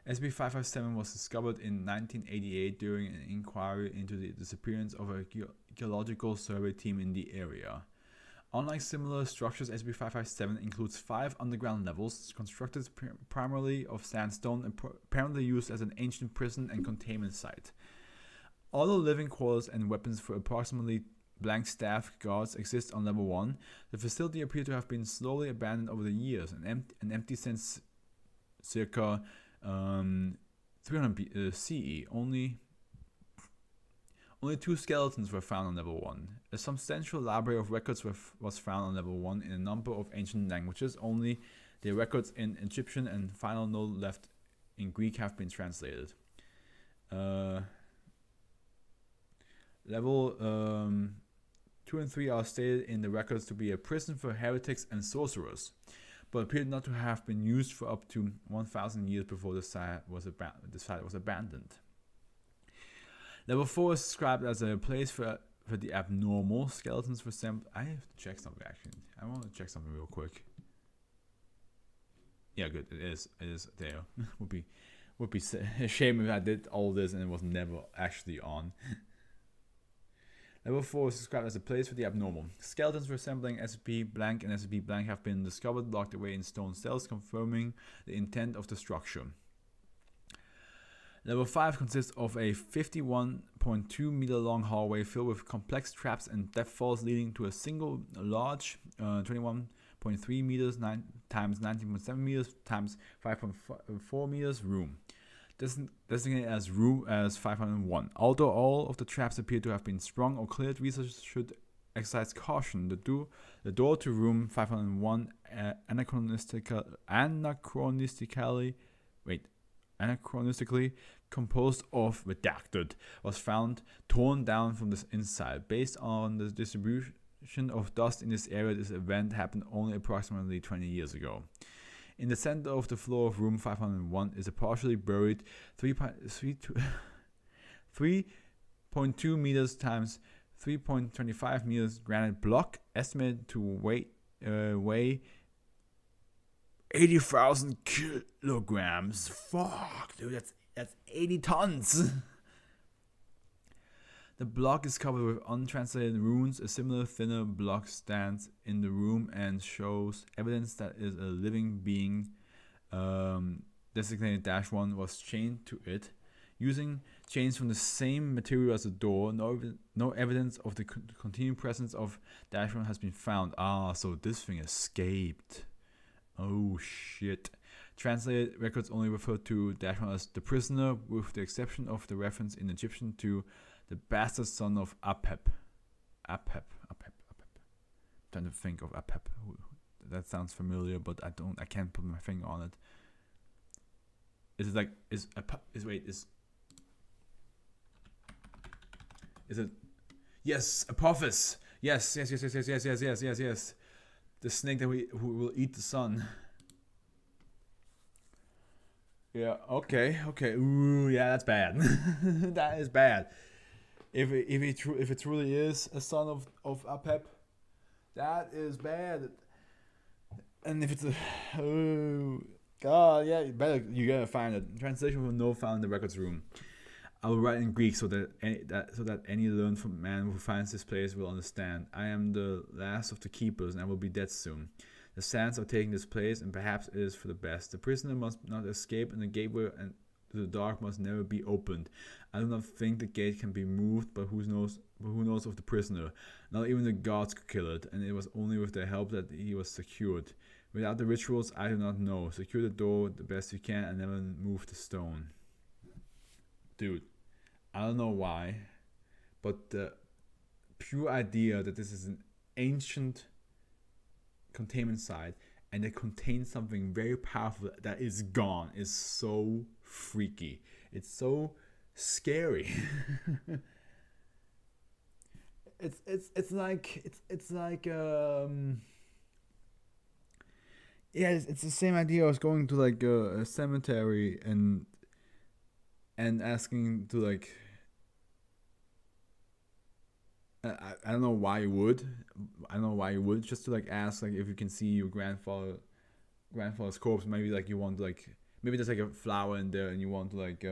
SCP-557 was discovered in 1988 during an inquiry into the disappearance of a geological survey team in the area. Unlike similar structures, SCP-557 includes 5 underground levels, constructed primarily of sandstone and apparently used as an ancient prison and containment site. Although living quarters and weapons for approximately blank staff guards exist on level 1, the facility appears to have been slowly abandoned over the years and empty since circa 300 CE. Only 2 skeletons were found on level 1. A substantial library of records was found on level 1 in a number of ancient languages. Only the records in Egyptian and final note left in Greek have been translated. Level 2 and 3 are stated in the records to be a prison for heretics and sorcerers, but appeared not to have been used for up to 1,000 years before the site was abandoned. Level 4 is described as a place for the abnormal. Skeletons resemble... I have to check something actually. I want to check something real quick. Yeah, good. It is there. would be a shame if I did all this and it was never actually on. Level 4 is described as a place for the abnormal. Skeletons resembling SCP-blank and SCP-blank have been discovered locked away in stone cells, confirming the intent of the structure. Level 5 consists of a 51.2 meter long hallway filled with complex traps and depth falls leading to a single large 21.3 meters times 19.7 meters times 5.4 meters room, designated as room as 501. Although all of the traps appear to have been sprung or cleared, researchers should exercise caution. The door to room 501 anachronistically composed of redacted was found torn down from the inside. Based on the distribution of dust in this area, this event happened only approximately 20 years ago. In the center of the floor of room 501 is a partially buried 3.2 meters times 3.25 meters granite block, estimated to weigh 80,000 kilograms. Fuck, dude, that's 80 tons. The block is covered with untranslated runes. A similar thinner block stands in the room and shows evidence that is a living being. Designated -1 was chained to it using chains from the same material as the door. No evidence of the continued presence of -1 has been found. So this thing escaped. Oh shit. Translated records only refer to -1 as the prisoner, with the exception of the reference in Egyptian to the bastard son of Apep. Apep. Trying to think of Apep. That sounds familiar, but I can't put my finger on it. Is it like is it? Yes, Apophis. Yes. The snake that who will eat the sun. Yeah. Okay. Ooh, yeah, that's bad. That is bad. If it truly is a son of Apep, that is bad. And if it's a oh god, yeah, you gotta find it. Translation will no found in the records room. I will write in Greek so that any learned from man who finds this place will understand. I am the last of the keepers, and I will be dead soon. The sands are taking this place, and perhaps it is for the best. The prisoner must not escape, and the gateway and the dark must never be opened. I do not think the gate can be moved, but who knows of the prisoner? Not even the gods could kill it, and it was only with their help that he was secured. Without the rituals, I do not know. Secure the door the best you can, and never move the stone. Dude, I don't know why, but the pure idea that this is an ancient containment site and it contains something very powerful that is gone is so freaky. It's so scary. it's like yeah, it's the same idea as going to like a cemetery and asking to like I don't know why you would. I don't know why you would, just to like ask like if you can see your grandfather's corpse. Maybe like you want to like maybe there's like a flower in there and you want to like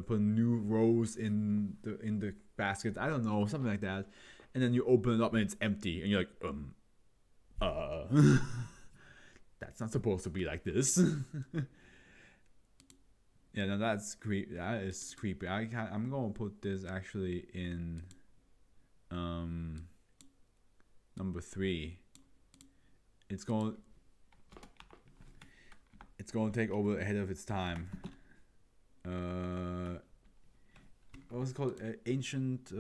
put a new rose in the basket. I don't know, something like that. And then you open it up and it's empty and you're like that's not supposed to be like this. Yeah, no, that's creepy. That is creepy. I'm gonna put this actually in number 3. It's going to take over ahead of its time. What was it called? Ancient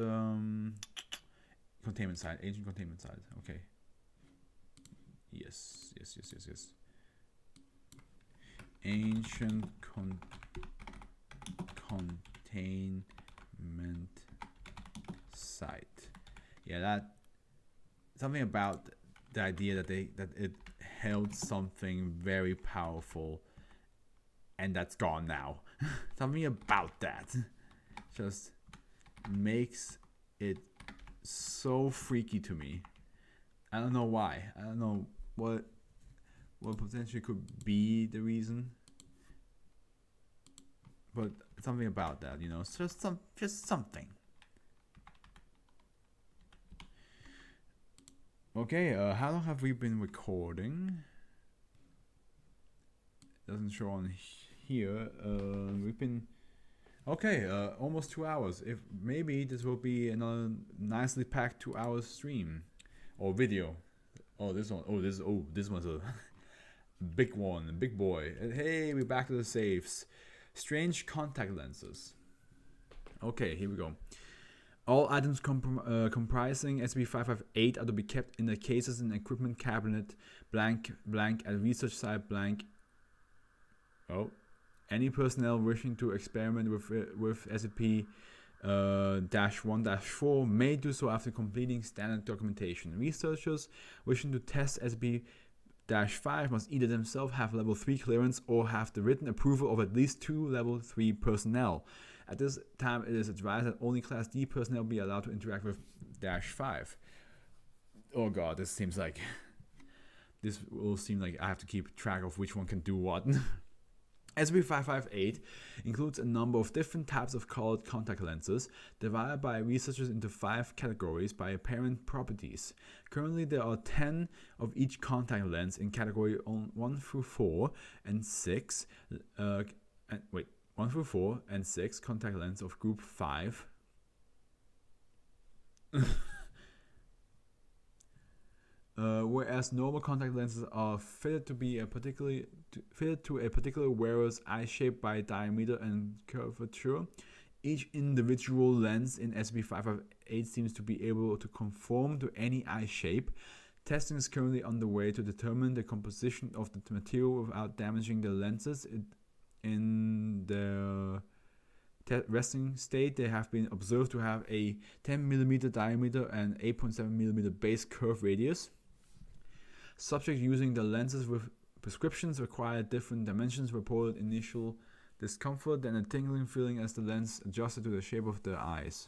containment site. Ancient containment site. Okay. Yes. Ancient containment site. Yeah, that something about the idea that it held something very powerful, and that's gone now. Something about that just makes it so freaky to me. I don't know why. I don't know what potentially could be the reason, but something about that, you know, it's just something. Okay, how long have we been recording? Doesn't show on here. We've been almost 2 hours. If maybe this will be another nicely packed 2 hours stream or video. This one's a big one, big boy. And hey, we're back to the safes. Strange contact lenses. Okay, here we go. All items comprising SB558 are to be kept in the cases in equipment cabinet blank at research site blank. Any personnel wishing to experiment with SCP-1-4 may do so after completing standard documentation. Researchers wishing to test SCP-5 must either themselves have level 3 clearance or have the written approval of at least 2 level 3 personnel. At this time, it is advised that only Class D personnel be allowed to interact with -5. Oh god, this will seem like I have to keep track of which one can do what. SCP-558 includes a number of different types of colored contact lenses, divided by researchers into 5 categories by apparent properties. Currently, there are 10 of each contact lens in category 1 through 4 and 6. 1 through 4 and 6 contact lens of group 5. whereas normal contact lenses are fitted to a particular wearer's eye shape by diameter and curvature. Each individual lens in SB558 seems to be able to conform to any eye shape. Testing is currently underway to determine the composition of the material without damaging the lenses. In the resting state, they have been observed to have a 10mm diameter and 8.7mm base curve radius. Subjects using the lenses with prescriptions required different dimensions, reported initial discomfort and a tingling feeling as the lens adjusted to the shape of their eyes.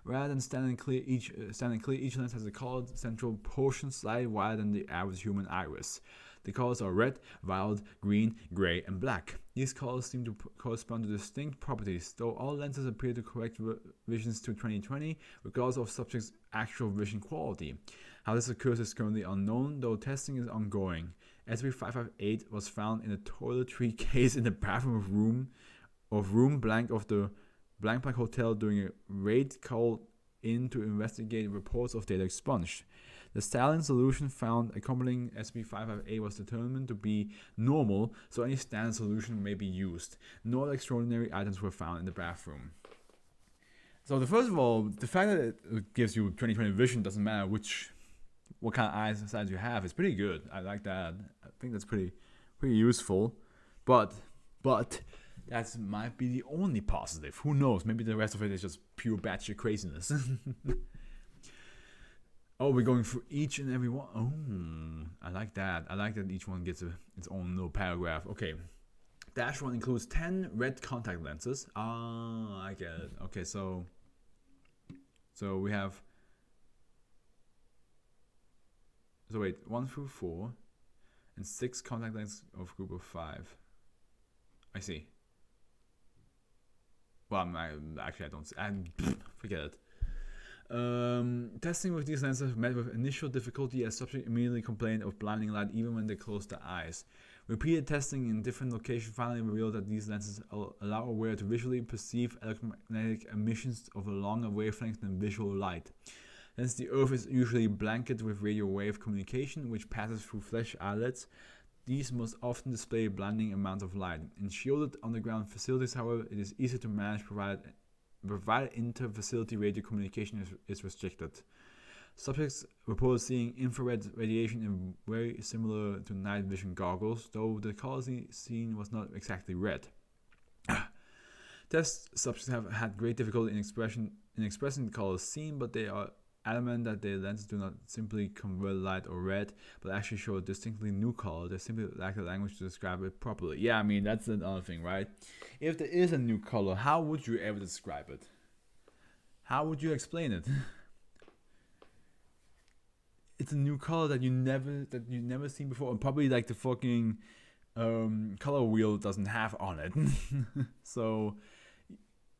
Rather than standing clear, each lens has a colored central portion slightly wider than the average human iris. The colors are red, violet, green, gray, and black. These colors seem to correspond to distinct properties, though all lenses appear to correct visions to 20/20, regardless of subjects' actual vision quality. How this occurs is currently unknown, though testing is ongoing. SB558 was found in a toiletry case in the bathroom room blank of the blank hotel during a raid called in to investigate reports of data expunged. The saline solution found accompanying SB558 was determined to be normal, so any standard solution may be used. No other extraordinary items were found in the bathroom. So first of all, the fact that it gives you 20/20 vision doesn't matter what kind of eyes size you have. It's pretty good. I like that. I think that's pretty useful. But that might be the only positive. Who knows? Maybe the rest of it is just pure batshit craziness. Oh, we're going through each and every one. Oh, I like that. I like that each one gets its own little paragraph. Okay. Dash 1 includes 10 red contact lenses. I get it. Okay, so we have... So wait, 1 through 4 and 6 contact lenses of group of 5. I see. Well, I don't... forget it. Testing with these lenses met with initial difficulty as subjects immediately complained of blinding light even when they closed their eyes. Repeated testing in different locations finally revealed that these lenses allow a wearer to visually perceive electromagnetic emissions of a longer wavelength than visual light. Since the Earth is usually blanketed with radio wave communication which passes through flesh eyelids, these must often display blinding amounts of light. In shielded underground facilities, however, it is easy to manage provided inter-facility radio communication is restricted. Subjects reported seeing infrared radiation very similar to night vision goggles, though the color seen was not exactly red. Test subjects have had great difficulty in expressing the colors seen, but they are adamant that their lenses do not simply convert light or red, but actually show a distinctly new color. They simply lack the language to describe it properly. Yeah, I mean, that's another thing, right? If there is a new color, how would you ever describe it? How would you explain it? It's a new color that you never seen before, and probably like the fucking color wheel doesn't have on it. So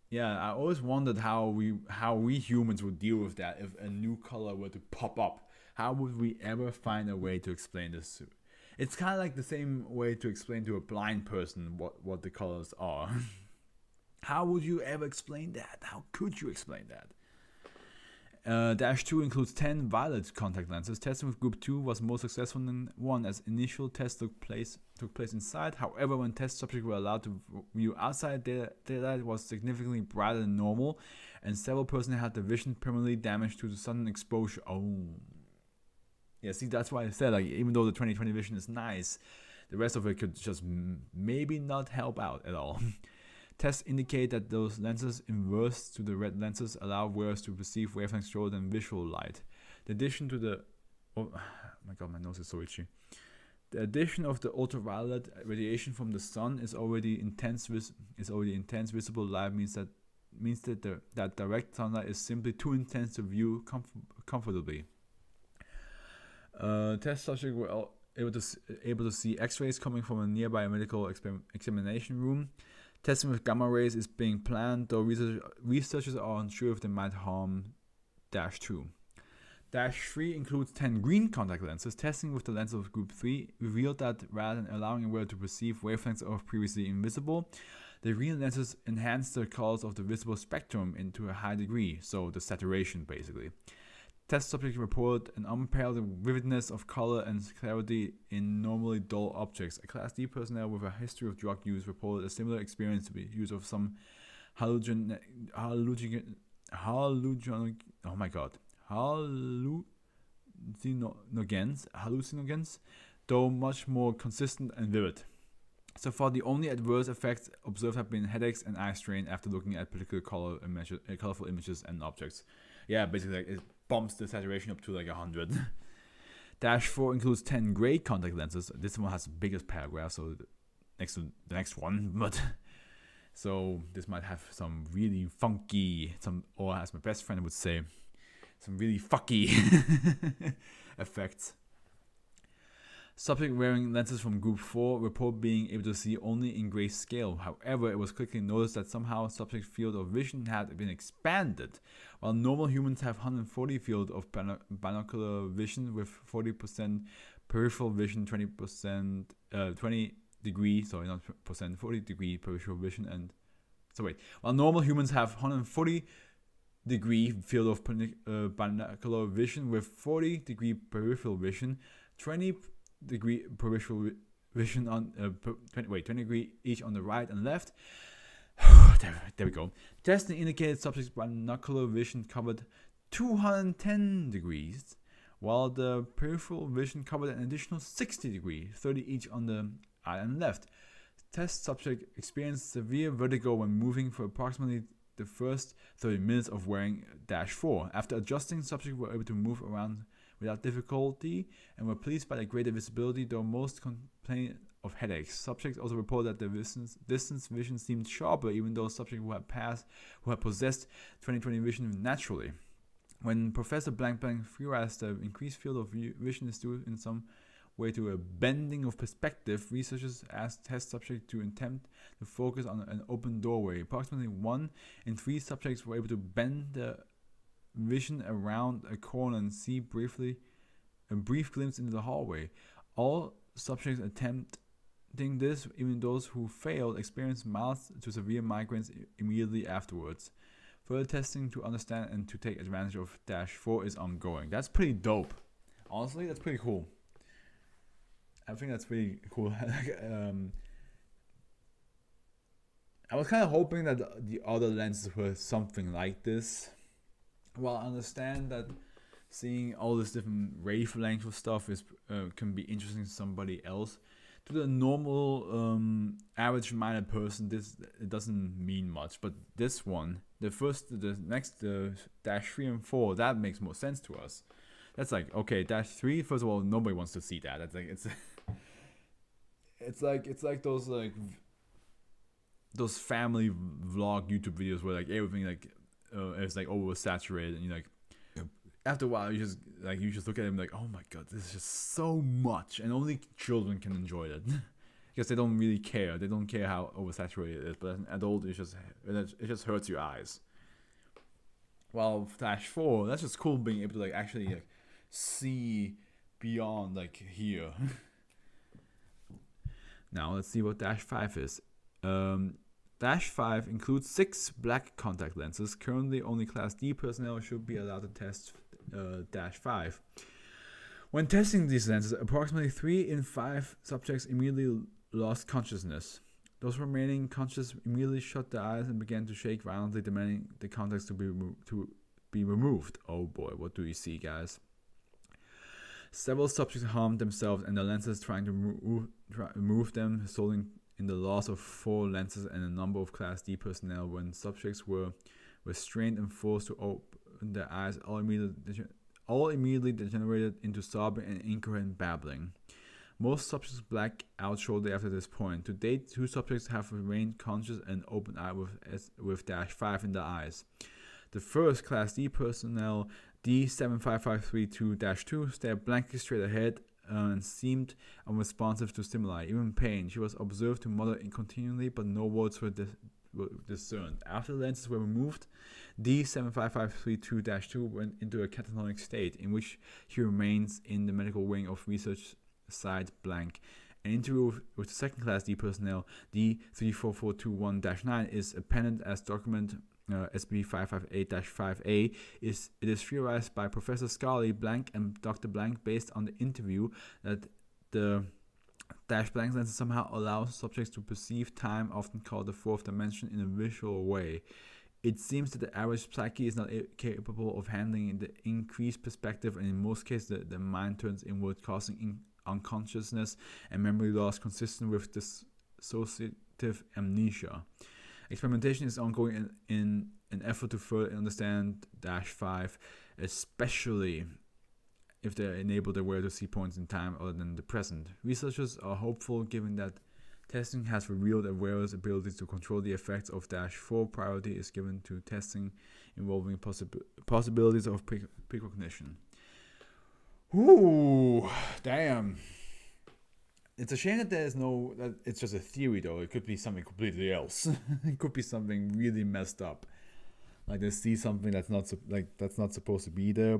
yeah, I always wondered how we humans would deal with that if a new color were to pop up. How would we ever find a way to explain this? It's kind of like the same way to explain to a blind person what the colors are. How would you ever explain that? How could you explain that? Dash 2 includes 10 violet contact lenses. Testing with group 2 was more successful than 1 as initial tests took place inside. However, when test subjects were allowed to view outside, daylight was significantly brighter than normal, and several persons had their vision permanently damaged due to sudden exposure. Oh. Yeah, see, that's why I said, like, even though the 20/20 vision is nice, the rest of it could just maybe not help out at all. Tests indicate that those lenses inverse to the red lenses allow wearers to perceive wavelengths shorter than visual light. The addition to the... Oh my god, my nose is so itchy. The addition of the ultraviolet radiation from the sun is already intense visible light means that direct sunlight is simply too intense to view comfortably. Test subjects were able to see X-rays coming from a nearby medical examination room. Testing with gamma rays is being planned, though researchers are unsure if they might harm Dash 2. Dash 3 includes 10 green contact lenses. Testing with the lens of group 3 revealed that rather than allowing a wearer to perceive wavelengths of previously invisible, the green lenses enhance the colors of the visible spectrum into a high degree, so the saturation basically. Test subjects reported an unparalleled vividness of color and clarity in normally dull objects. A Class D personnel with a history of drug use reported a similar experience to the use of some hallucinogens, though much more consistent and vivid. So far, the only adverse effects observed have been headaches and eye strain after looking at particular colorful images and objects. Yeah, basically, like, it bumps the saturation up to like 100. Dash 4 includes 10 gray contact lenses. This one has the biggest paragraph, so next to the next one. But so this might have some really funky, or as my best friend would say, some really fucky effects. Subject wearing lenses from Group 4 report being able to see only in grayscale. However, it was quickly noticed that somehow subject's field of vision had been expanded. While normal humans have 140 field of binocular vision with 40% peripheral vision, 20 degree, sorry, not percent, 40 degree peripheral vision, and so wait. While normal humans have 140 degree field of binocular vision with 40 degree peripheral vision, 20 degree peripheral vision on 20 degree each on the right and left. there we go. Testing indicated subject's binocular vision covered 210 degrees, while the peripheral vision covered an additional 60 degrees, 30 each on the right and left. Test subject experienced severe vertigo when moving for approximately the first 30 minutes of wearing Dash 4. After adjusting, subjects were able to move around without difficulty and were pleased by the greater visibility, though most complained of headaches. Subjects also reported that the distance vision seemed sharper, even though subjects who had possessed 20/20 vision naturally. When Professor Blank theorized the increased field of vision is due in some way to a bending of perspective, researchers asked test subjects to attempt to focus on an open doorway. Approximately 1 in 3 subjects were able to bend the vision around a corner and see a brief glimpse into the hallway. All subjects attempting this, even those who failed, experienced mild to severe migraines immediately afterwards. Further testing to understand and to take advantage of Dash 4 is ongoing. That's pretty dope. Honestly, that's pretty cool. I think that's pretty cool. I was kind of hoping that the other lenses were something like this. While I understand that seeing all this different wavelengths of stuff is can be interesting to somebody else, to the normal average minded person, it doesn't mean much. But this one, the next Dash 3 and 4, that makes more sense to us. That's like, okay, Dash 3, first of all, nobody wants to see that. That's like it's like those family vlog YouTube videos where like everything like it's like oversaturated, and you like after a while you just look at them like, oh my god, this is just so much, and only children can enjoy it because they don't really care. They don't care how oversaturated it is, but as an adult it just hurts your eyes. While Dash 4, that's just cool being able to like actually like see beyond like here. Now let's see what Dash 5 is. Dash 5 includes 6 black contact lenses. Currently, only Class D personnel should be allowed to test Dash 5. When testing these lenses, approximately 3 in 5 subjects immediately lost consciousness. Those remaining conscious immediately shut their eyes and began to shake violently, demanding the contacts to be removed. Oh boy, what do you see, guys? Several subjects harmed themselves and the lenses trying to remove them, resulting in the loss of 4 lenses and a number of Class D personnel. When subjects were restrained and forced to open their eyes, all immediately degenerated into sobbing and incoherent babbling. Most subjects black out shortly after this point. To date, 2 subjects have remained conscious and open-eyed with Dash 5 in their eyes. The first Class D personnel, D75532-2, stared blankly straight ahead and seemed unresponsive to stimuli, even pain. She was observed to mutter continually, but no words were discerned. After the lenses were removed, D75532-2 went into a catatonic state, in which he remains in the medical wing of research side blank. An interview with the second Class D personnel, D34421-9, is appended as document SB 558-5A is theorized by Professor Scully Blank and Dr. Blank based on the interview that the dash blank lenses somehow allows subjects to perceive time, often called the fourth dimension, in a visual way. It seems that the average psyche is not capable of handling the increased perspective, and in most cases the mind turns inward, causing unconsciousness and memory loss consistent with dissociative amnesia. Experimentation is ongoing in an effort to further understand Dash 5, especially if they enable the wearer to see points in time other than the present. Researchers are hopeful given that testing has revealed the wearer's ability to control the effects of Dash 4. Priority is given to testing involving possibilities of precognition. Ooh, damn. It's a shame that that it's just a theory though. It could be something completely else. It could be something really messed up. Like they see something that's not supposed to be there.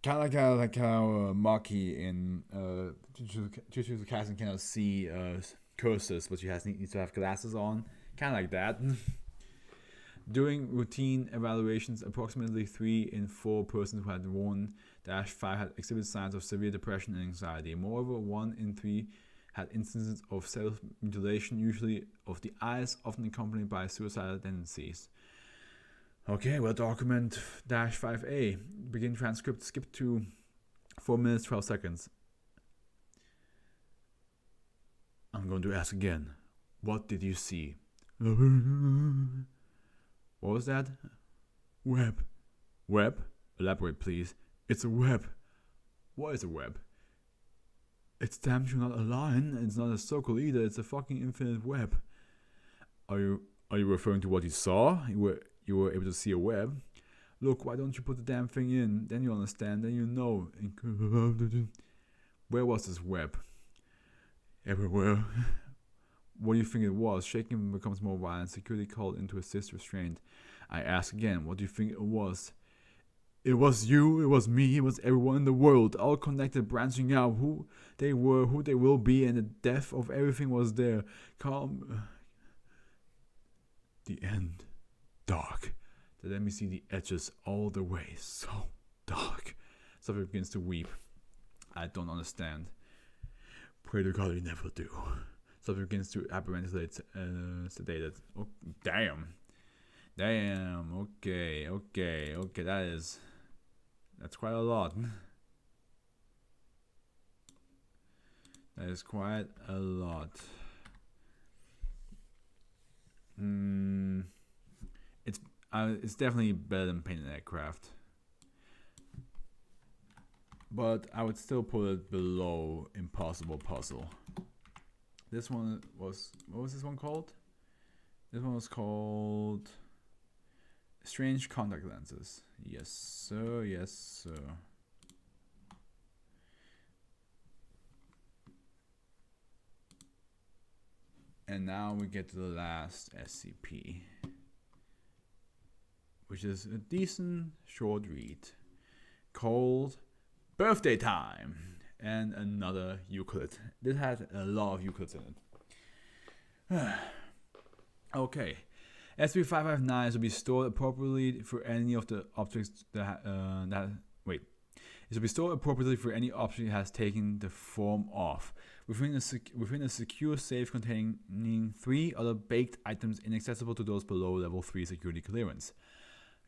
Kind of like how Maki in Jujutsu Kaisen cannot see cursors, but she needs to have glasses on. Kind of like that. During routine evaluations, approximately 3 in 4 persons who had worn Dash 5 had exhibited signs of severe depression and anxiety. Moreover, 1 in 3 had instances of self-mutilation, usually of the eyes, often accompanied by suicidal tendencies. Okay, well, document Dash 5A. Begin transcript, skip to 4 minutes, 12 seconds. I'm going to ask again. What did you see? What was that? Web. Web? Elaborate, please. It's a web. What is a web? It's damn sure not a line. It's not a circle either. It's a fucking infinite web. Are you referring to what you saw? You were able to see a web? Look, why don't you put the damn thing in? Then you understand. Then you know. Where was this web? Everywhere. What do you think it was? Shaking becomes more violent. Security called in to assist restraint. I ask again, what do you think it was? It was you, it was me, it was everyone in the world, all connected, branching out, who they were, who they will be, and the depth of everything was there. Calm. The end. Dark. Then let me see the edges all the way. So dark. Sophie begins to weep. I don't understand. Pray to God you never do. Sophie begins to apparently sedated. Oh, damn. Okay. That's quite a lot. That is quite a lot. It's definitely better than Painted Aircraft. But I would still put it below Impossible Puzzle. This one was... What was this one called? This one was called... Strange Contact Lenses. Yes, sir. Yes, sir. And now we get to the last SCP, which is a decent short read called Birthday Time and another Euclid. This had a lot of Euclids in it. Okay. SB559 will be stored appropriately for any of the objects it will be stored appropriately for any object it has taken the form of. Within a secure safe containing 3 other baked items inaccessible to those below level 3 security clearance.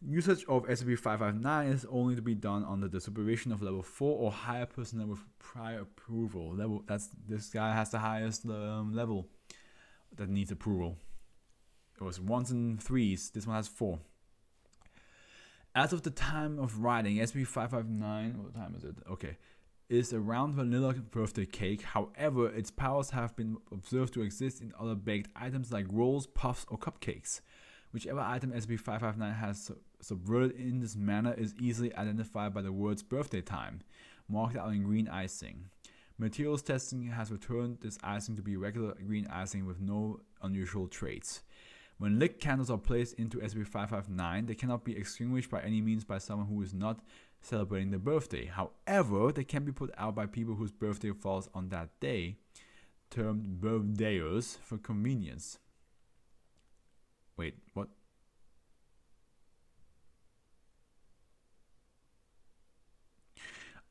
Usage of SCP-559 is only to be done under the supervision of level 4 or higher personnel with prior approval. This guy has the highest level that needs approval. It was 1s and 3s. This one has 4. As of the time of writing, SCP-559, what time is it? Okay, is a round vanilla birthday cake. However, its powers have been observed to exist in other baked items like rolls, puffs, or cupcakes. Whichever item SCP-559 has subverted in this manner is easily identified by the words birthday time, marked out in green icing. Materials testing has returned this icing to be regular green icing with no unusual traits. When lit candles are placed into SCP-559, they cannot be extinguished by any means by someone who is not celebrating their birthday. However, they can be put out by people whose birthday falls on that day, termed birthdayers for convenience. Wait, what?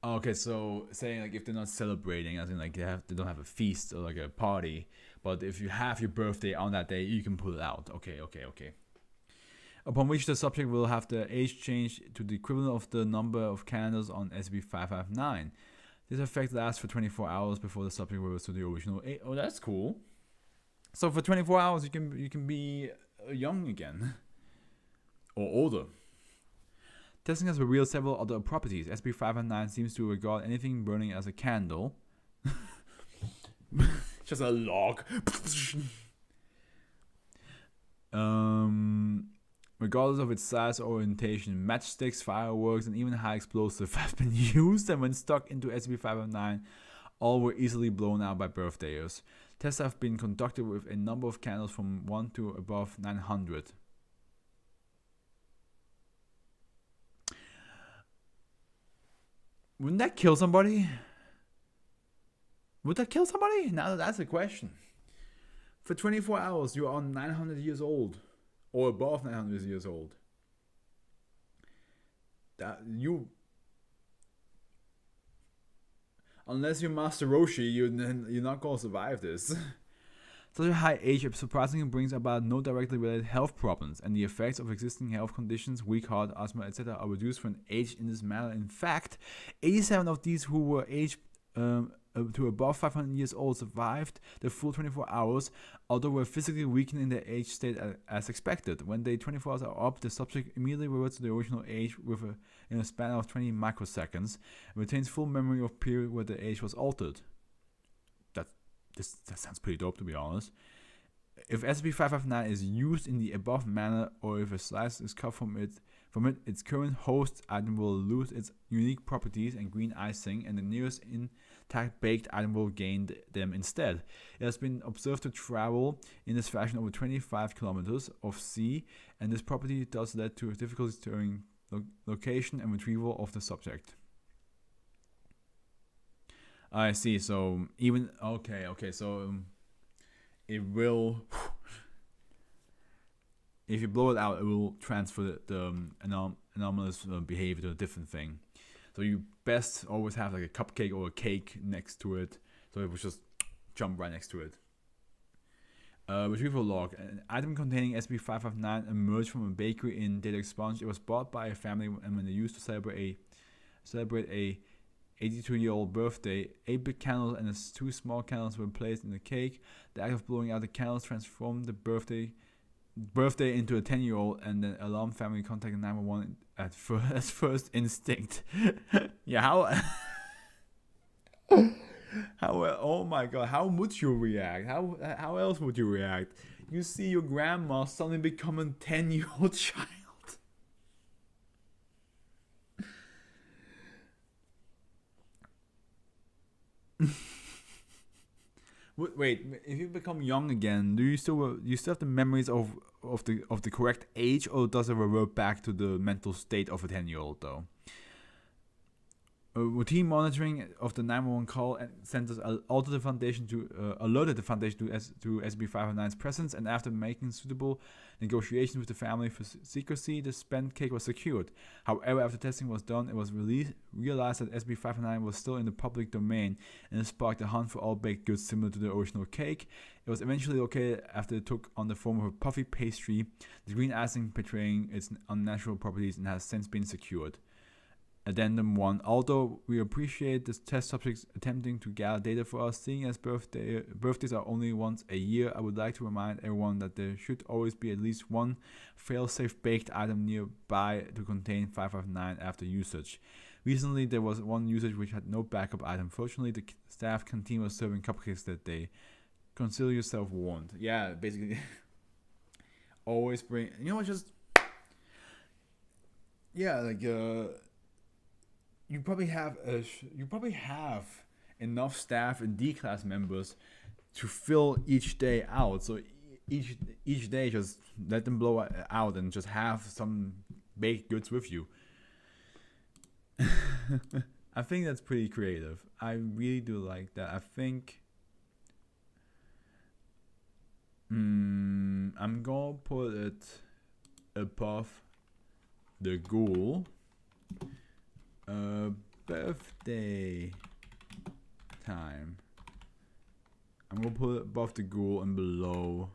Okay, so saying like if they're not celebrating, as in like they don't have a feast or like a party, but if you have your birthday on that day, you can pull it out. Okay, okay, okay. Upon which the subject will have the age changed to the equivalent of the number of calendars on SB 559. This effect lasts for 24 hours before the subject reverts to the original age. Oh, that's cool. So for 24 hours, you can be young again or older. Testing has revealed several other properties. SB 509 seems to regard anything burning as a candle. Just a log. Regardless of its size or orientation, matchsticks, fireworks, and even high explosives have been used, and when stuck into SB 509, all were easily blown out by birthdayers. Tests have been conducted with a number of candles from 1 to above 900. Wouldn't that kill somebody? Would that kill somebody? Now that's a question. For 24 hours, you are 900 years old. Or above 900 years old. Unless you're Master Roshi, you're not gonna survive this. Such a high age surprisingly brings about no directly related health problems, and the effects of existing health conditions, weak heart, asthma, etc., are reduced when aged in this manner. In fact, 87 of these who were aged to above 500 years old survived the full 24 hours, although were physically weakened in their age state as expected. When the 24 hours are up, the subject immediately reverts to the original age in a span of 20 microseconds and retains full memory of period where the age was altered. That sounds pretty dope, to be honest. If SCP-559 is used in the above manner, or if a slice is cut from its current host item will lose its unique properties and green icing, and the nearest intact baked item will gain them instead. It has been observed to travel in this fashion over 25 kilometers of sea, and this property does lead to difficulties during location and retrieval of the subject. I see. So even okay. So it will. If you blow it out, it will transfer the anomalous behavior to a different thing. So you best always have like a cupcake or a cake next to it, so it will just jump right next to it. Retrieval log. An item containing SB-559 emerged from a bakery in Data Expunge. It was bought by a family, and when they used to celebrate a 82-year-old birthday, 8-bit candles and 2 small candles were placed in the cake. The act of blowing out the candles transformed the birthday into a 10-year-old, and the alarm family contacted 911 as first instinct. Yeah, how oh my god, how would you react? How else would you react? You see your grandma suddenly become a 10-year-old child. Wait, if you become young again, do you still have the memories of the correct age, or does it revert back to the mental state of a 10-year-old though? Routine monitoring of the 911 call centers alerted the foundation to SB-509's presence, and after making suitable negotiations with the family for secrecy, the spent cake was secured. However, after testing was done, it was realized that SB-509 was still in the public domain, and it sparked a hunt for all baked goods similar to the original cake. It was eventually located after it took on the form of a puffy pastry, the green icing portraying its unnatural properties, and has since been secured. Addendum 1. Although we appreciate the test subjects attempting to gather data for us, seeing as birthdays are only once a year, I would like to remind everyone that there should always be at least one fail-safe baked item nearby to contain 559 after usage. Recently, there was one usage which had no backup item. Fortunately, the staff canteen was serving cupcakes that day. Consider yourself warned. Yeah, basically, always bring. Just yeah, like you probably have enough staff and D class members to fill each day out. So each day, just let them blow out and just have some baked goods with you. I think that's pretty creative. I really do like that. I think I'm gonna put it above the ghoul. birthday time. I'm gonna put it above the ghoul and below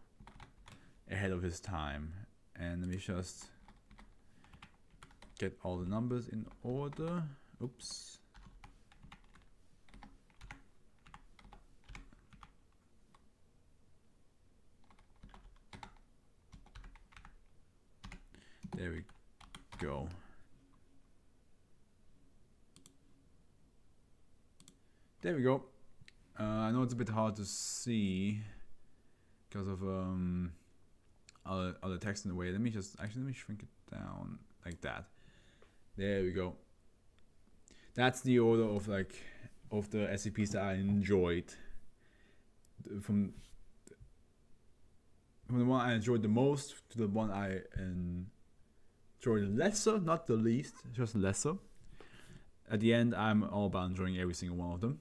ahead of his time. And let me just get all the numbers in order. Oops. There we go. There we go. I know it's a bit hard to see because of other text in the way. Let me shrink it down like that. There we go. That's the order of the SCPs that I enjoyed. From the one I enjoyed the most to the one I enjoyed lesser, not the least, just lesser. At the end, I'm all about enjoying every single one of them.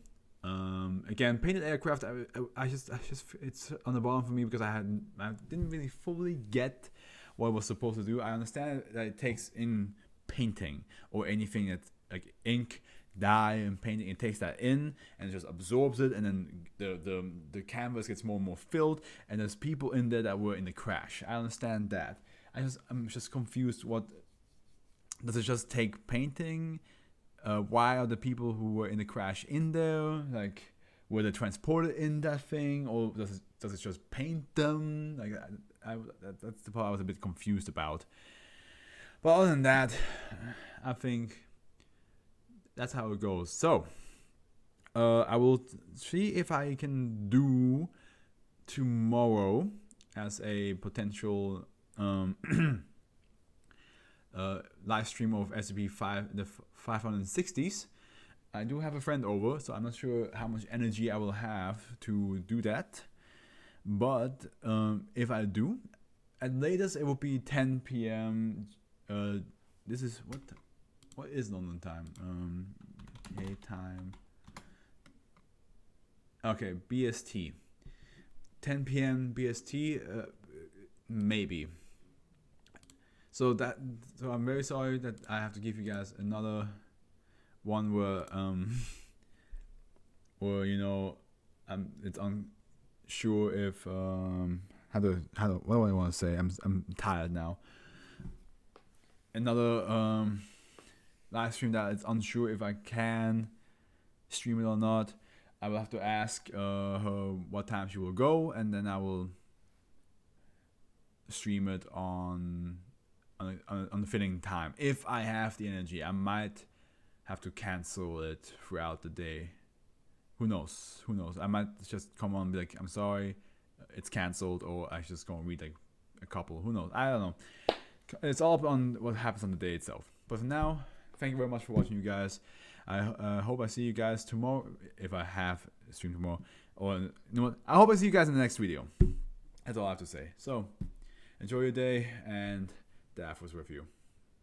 Again, painted aircraft. I just it's on the bottom for me because I didn't really fully get what it was supposed to do. I understand that it takes in painting or anything that's like ink, dye, and painting. It takes that in and it just absorbs it, and then the canvas gets more and more filled. And there's people in there that were in the crash. I understand that. I'm just confused. What does it just take painting? Why are the people who were in the crash in there? Like, were they transported in that thing, or does it just paint them? Like, that's the part I was a bit confused about. But other than that, I think that's how it goes. So, I will see if I can do tomorrow as a potential live stream of SCP-5, the 560s. I do have a friend over, so I'm not sure how much energy I will have to do that. But if I do, at latest it will be 10 p.m. This is what is London time? UK time. Okay, BST. 10 p.m. BST, maybe. So I'm very sorry that I have to give you guys another one where it's unsure if what do I want to say? I'm tired now. Another live stream that it's unsure if I can stream it or not. I will have to ask her what time she will go, and then I will stream it on the fitting time. If I have the energy, I might have to cancel it throughout the day. Who knows? I might just come on and be like, I'm sorry, it's cancelled, or I just go and read like a couple. Who knows? I don't know. It's all on what happens on the day itself. But for now, thank you very much for watching, you guys. I hope I see you guys tomorrow, if I have a stream tomorrow. Or, you know what? I hope I see you guys in the next video. That's all I have to say. So, enjoy your day, and the Afro's with you.